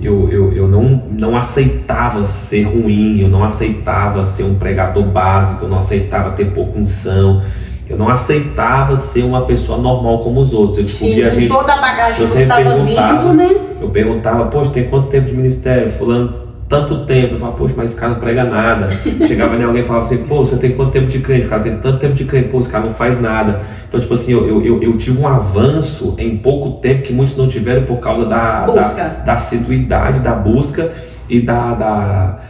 eu não aceitava ser ruim, eu não aceitava ser um pregador básico, eu não aceitava ter pouca unção. Eu não aceitava ser uma pessoa normal como os outros. Eu descobri Sim, toda a bagagem que você estava vindo, né? Eu perguntava, poxa, tem quanto tempo de ministério? Fulano, tanto tempo. Eu falava, poxa, mas esse cara não prega nada. Chegava em alguém e falava assim, pô, você tem quanto tempo de crente? O cara tem tanto tempo de crente, pô, esse cara não faz nada. Então, tipo assim, eu tive um avanço em pouco tempo que muitos não tiveram por causa da assiduidade, da busca e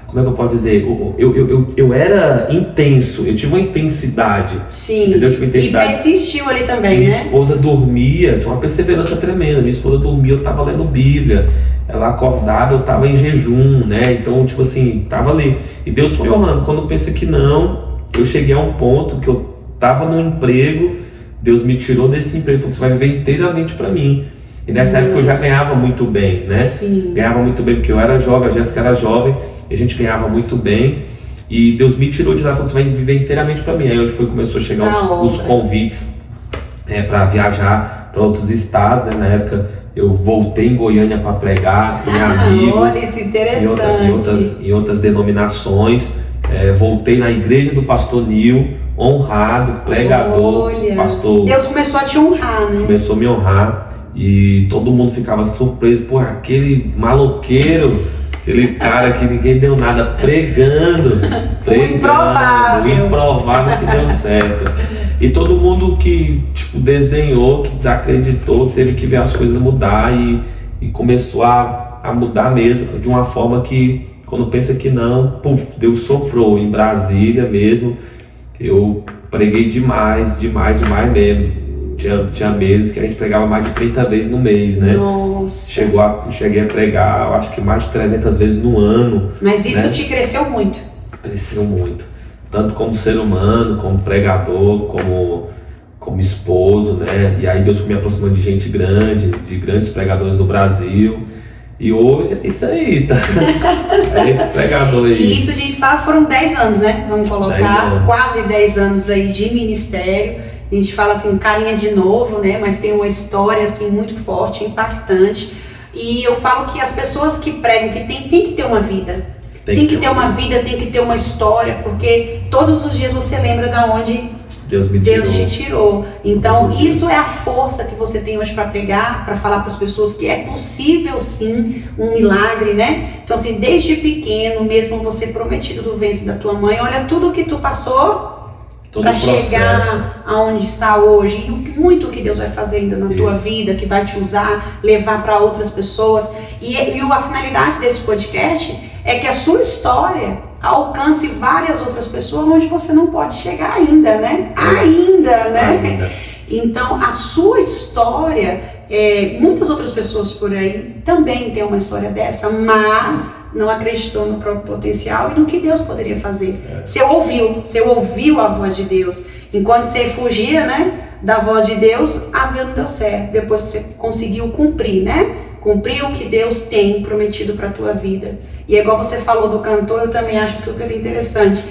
como é que eu posso dizer? Eu era intenso, eu tive uma intensidade. Sim, entendeu? Eu tive intensidade. E persistiu ali também, minha né? Minha esposa dormia, tinha uma perseverança tremenda. Minha esposa dormia, eu estava lendo Bíblia. Ela acordava, eu estava em jejum, né? Então, tipo assim, estava ali. E Deus foi honrando. Quando eu pensei que não, eu cheguei a um ponto que eu estava num emprego, Deus me tirou desse emprego, falou, você vai viver inteiramente para mim. E nessa época eu já ganhava muito bem, né? Sim. Ganhava muito bem porque eu era jovem, a Jéssica era jovem, e a gente ganhava muito bem. E Deus me tirou de lá e falou, você vai viver inteiramente para mim. Aí onde começou a chegar os convites para viajar para outros estados, né? Na época eu voltei em Goiânia para pregar, tinha amigos. Olha, isso é interessante. Em outras denominações. Voltei na igreja do pastor Nil, honrado, pregador. Olha, pastor. Deus começou a te honrar, né? Começou a me honrar. E todo mundo ficava surpreso, pô, aquele maloqueiro, aquele cara que ninguém deu nada, pregando, improvável. O improvável que deu certo. E todo mundo que desdenhou, que desacreditou, teve que ver as coisas mudar e começou a mudar mesmo, de uma forma que, quando pensa que não, puf, Deus soprou. Em Brasília mesmo, eu preguei demais mesmo. Tinha meses que a gente pregava mais de 30 vezes no mês, né? Nossa. Cheguei a pregar, eu acho que mais de 300 vezes no ano. Mas isso, né, te cresceu muito? Cresceu muito. Tanto como ser humano, como pregador, como esposo, né? E aí Deus me aproximou de gente grande, de grandes pregadores do Brasil. E hoje é isso aí, tá? É esse pregador aí. E isso a gente fala, foram 10 anos, né? Vamos colocar, quase 10 anos aí de ministério. A gente fala assim, carinha de novo, né? Mas tem uma história assim muito forte, impactante. E eu falo que as pessoas que pregam, que tem que ter uma vida. Tem que ter uma vida, tem que ter uma história, porque todos os dias você lembra de onde Deus te tirou. Então, isso é a força que você tem hoje para pregar, para falar para as pessoas que é possível sim um milagre, né? Então, assim, desde pequeno, mesmo você prometido do ventre da tua mãe, olha tudo que tu passou para chegar aonde está hoje, e muito que Deus vai fazer ainda na tua vida, que vai te usar, levar para outras pessoas. E a finalidade desse podcast é que a sua história alcance várias outras pessoas onde você não pode chegar ainda, né? Ainda. Então, a sua história, muitas outras pessoas por aí também têm uma história dessa, mas não acreditou no próprio potencial e no que Deus poderia fazer. Você ouviu a voz de Deus. Enquanto você fugia, né, da voz de Deus, a vida não deu certo. Depois que você conseguiu cumprir, né? Cumprir o que Deus tem prometido para a tua vida. E é igual você falou do cantor, eu também acho super interessante.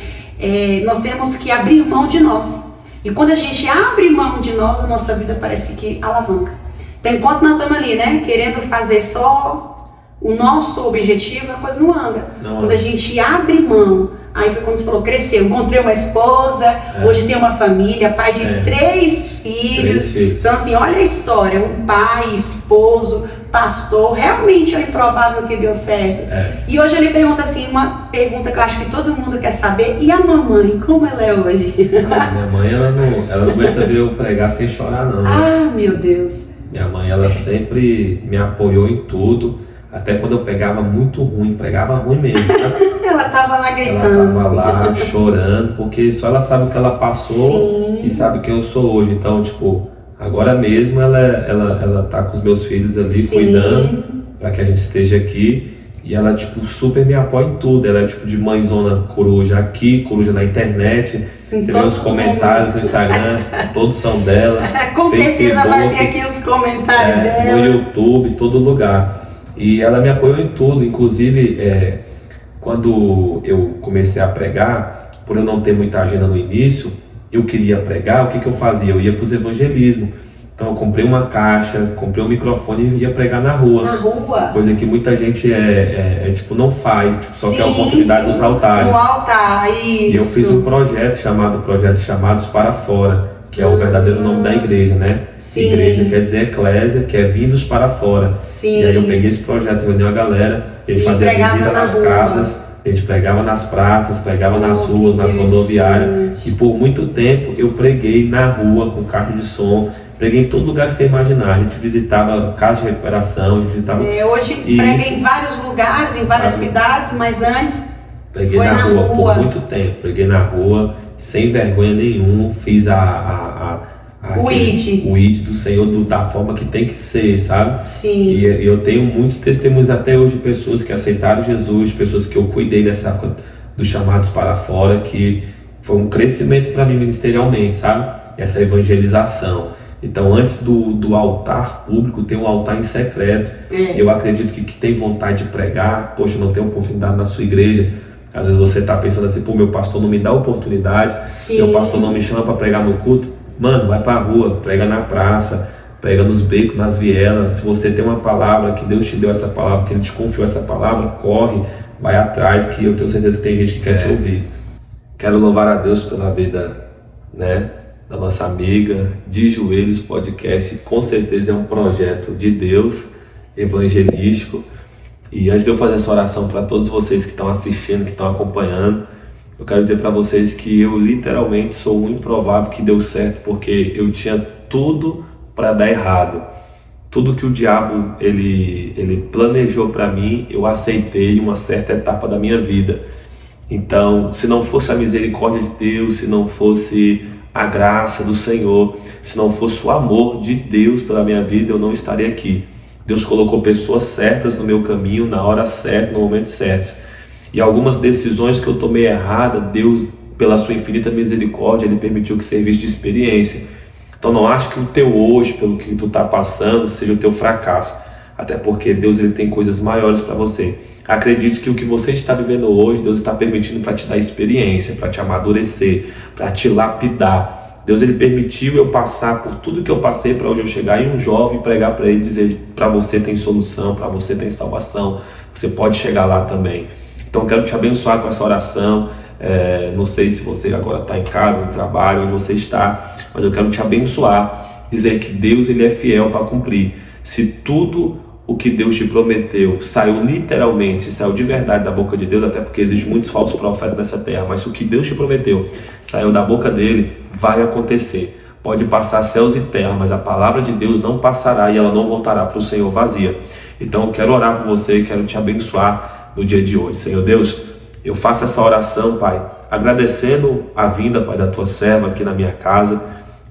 Nós temos que abrir mão de nós. E quando a gente abre mão de nós, a nossa vida parece que alavanca. Então, enquanto nós estamos ali, né, querendo fazer só o nosso objetivo, a coisa não anda. Quando a gente abre mão, aí foi quando você falou, cresceu, encontrei uma esposa, hoje tem uma família, pai de 3 filhos. Então assim, olha a história, um pai, esposo, pastor, realmente é o improvável que deu certo. E hoje ele pergunta assim, uma pergunta que eu acho que todo mundo quer saber, e a mamãe, como ela é hoje? Minha mãe, ela não aguenta ver eu pregar sem chorar não. Meu Deus. Minha mãe, ela sempre me apoiou em tudo. Até quando eu pegava muito ruim, pregava ruim mesmo, tá? Ela tava lá gritando. Ela tava lá chorando, porque só ela sabe o que ela passou. Sim. E sabe quem eu sou hoje. Então, tipo, Agora mesmo ela tá com os meus filhos ali, Sim. cuidando para que a gente esteja aqui. E ela, tipo, super me apoia em tudo. Ela é, tipo, de mãezona coruja aqui, coruja na internet. Sim, você vê os comentários no Instagram, todos são dela. Com certeza Facebook, vai ter aqui os comentários dela. no YouTube, todo lugar. E ela me apoiou em tudo. Inclusive, quando eu comecei a pregar, por eu não ter muita agenda no início, eu queria pregar, o que eu fazia? Eu ia para os evangelismos. Então eu comprei uma caixa, comprei um microfone e ia pregar na rua. Na rua. Coisa que muita gente tipo, não faz, tipo, só Sim, quer a oportunidade nos altares. No altar, isso. E eu fiz um projeto Chamados para Fora, que é o verdadeiro nome da igreja, né? Sim. Igreja quer dizer eclésia, que é vindos para fora. Sim. E aí eu peguei esse projeto, reuni a galera, a gente fazia visita nas casas, a gente pregava nas praças, pregava nas ruas, nas rodoviárias. E por muito tempo eu preguei na rua com carro de som. Preguei em todo lugar que você imaginar. A gente visitava casas de recuperação, a gente visitava... Hoje preguei em vários lugares, em várias cidades, mas antes preguei foi na rua por muito tempo. Preguei na rua, sem vergonha nenhuma. Fiz o ID do Senhor da forma que tem que ser, sabe? Sim. E eu tenho muitos testemunhos até hoje de pessoas que aceitaram Jesus, de pessoas que eu cuidei nessa época dos chamados para fora, que foi um crescimento para mim ministerialmente, sabe? Essa evangelização. Então, antes do altar público, tem um altar em secreto. Eu acredito que tem vontade de pregar, poxa, não tem oportunidade na sua igreja. Às vezes você está pensando assim, pô, meu pastor não me dá oportunidade, meu pastor não me chama para pregar no culto. Mano, vai para a rua, prega na praça, prega nos becos, nas vielas. Se você tem uma palavra, que Deus te deu essa palavra, que Ele te confiou essa palavra, corre, vai atrás, que eu tenho certeza que tem gente que quer te ouvir. Quero louvar a Deus pela vida, né, da nossa amiga De Joelhos Podcast. Com certeza é um projeto de Deus, evangelístico. E antes de eu fazer essa oração para todos vocês que estão assistindo, que estão acompanhando, eu quero dizer para vocês que eu literalmente sou um improvável que deu certo, porque eu tinha tudo para dar errado. Tudo que o diabo ele planejou para mim, eu aceitei em uma certa etapa da minha vida. Então, se não fosse a misericórdia de Deus, se não fosse a graça do Senhor, se não fosse o amor de Deus pela minha vida, eu não estaria aqui. Deus colocou pessoas certas no meu caminho, na hora certa, no momento certo. E algumas decisões que eu tomei errada, Deus, pela sua infinita misericórdia, Ele permitiu que servisse de experiência. Então não acho que o teu hoje, pelo que tu está passando, seja o teu fracasso. Até porque Deus ele tem coisas maiores para você. Acredite que o que você está vivendo hoje, Deus está permitindo para te dar experiência, para te amadurecer, para te lapidar. Deus ele permitiu eu passar por tudo que eu passei para hoje eu chegar em um jovem e pregar para ele, dizer para você tem solução, para você tem salvação, você pode chegar lá também. Então quero te abençoar com essa oração. Não sei se você agora está em casa, no trabalho, onde você está, mas eu quero te abençoar, dizer que Deus ele é fiel para cumprir. Se tudo o que Deus te prometeu saiu literalmente, se saiu de verdade da boca de Deus, até porque existem muitos falsos profetas nessa terra, mas se o que Deus te prometeu saiu da boca dele, vai acontecer. Pode passar céus e terra, mas a palavra de Deus não passará e ela não voltará para o Senhor vazia. Então eu quero orar por você e quero te abençoar no dia de hoje. Senhor Deus, eu faço essa oração, Pai, agradecendo a vinda, Pai, da tua serva aqui na minha casa.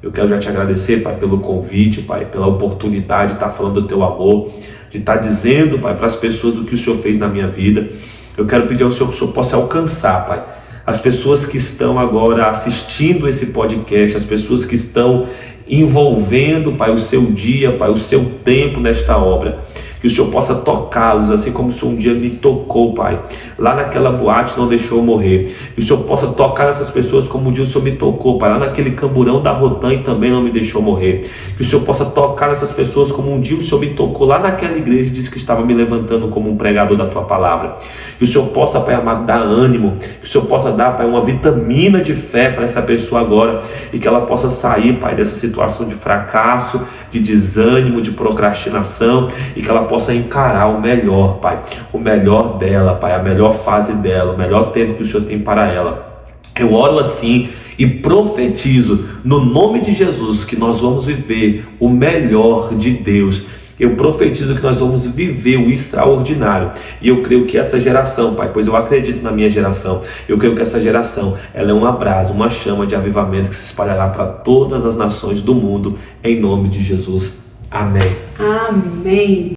Eu quero já te agradecer, Pai, pelo convite, Pai, pela oportunidade de estar falando do teu amor, de estar dizendo, Pai, para as pessoas o que o Senhor fez na minha vida. Eu quero pedir ao Senhor que o Senhor possa alcançar, Pai, as pessoas que estão agora assistindo esse podcast, as pessoas que estão envolvendo, Pai, o seu dia, Pai, o seu tempo nesta obra. Que o Senhor possa tocá-los, assim como o Senhor um dia me tocou, Pai. Lá naquela boate não deixou eu morrer. Que o Senhor possa tocar essas pessoas como um dia o Senhor me tocou, Pai. Lá naquele camburão da Rotan e também não me deixou morrer. Que o Senhor possa tocar essas pessoas como um dia o Senhor me tocou lá naquela igreja e disse que estava me levantando como um pregador da Tua Palavra. Que o Senhor possa, Pai amado, dar ânimo. Que o Senhor possa dar, Pai, uma vitamina de fé para essa pessoa agora. E que ela possa sair, Pai, dessa situação de fracasso, de desânimo, de procrastinação. E que ela possa encarar o melhor, Pai, o melhor dela, Pai, a melhor fase dela, o melhor tempo que o Senhor tem para ela. Eu oro assim e profetizo no nome de Jesus que nós vamos viver o melhor de Deus. Eu profetizo que nós vamos viver o extraordinário. E eu creio que essa geração, Pai, pois eu acredito na minha geração, eu creio que essa geração, ela é uma brasa, uma chama de avivamento que se espalhará para todas as nações do mundo, em nome de Jesus. Amém. Amém.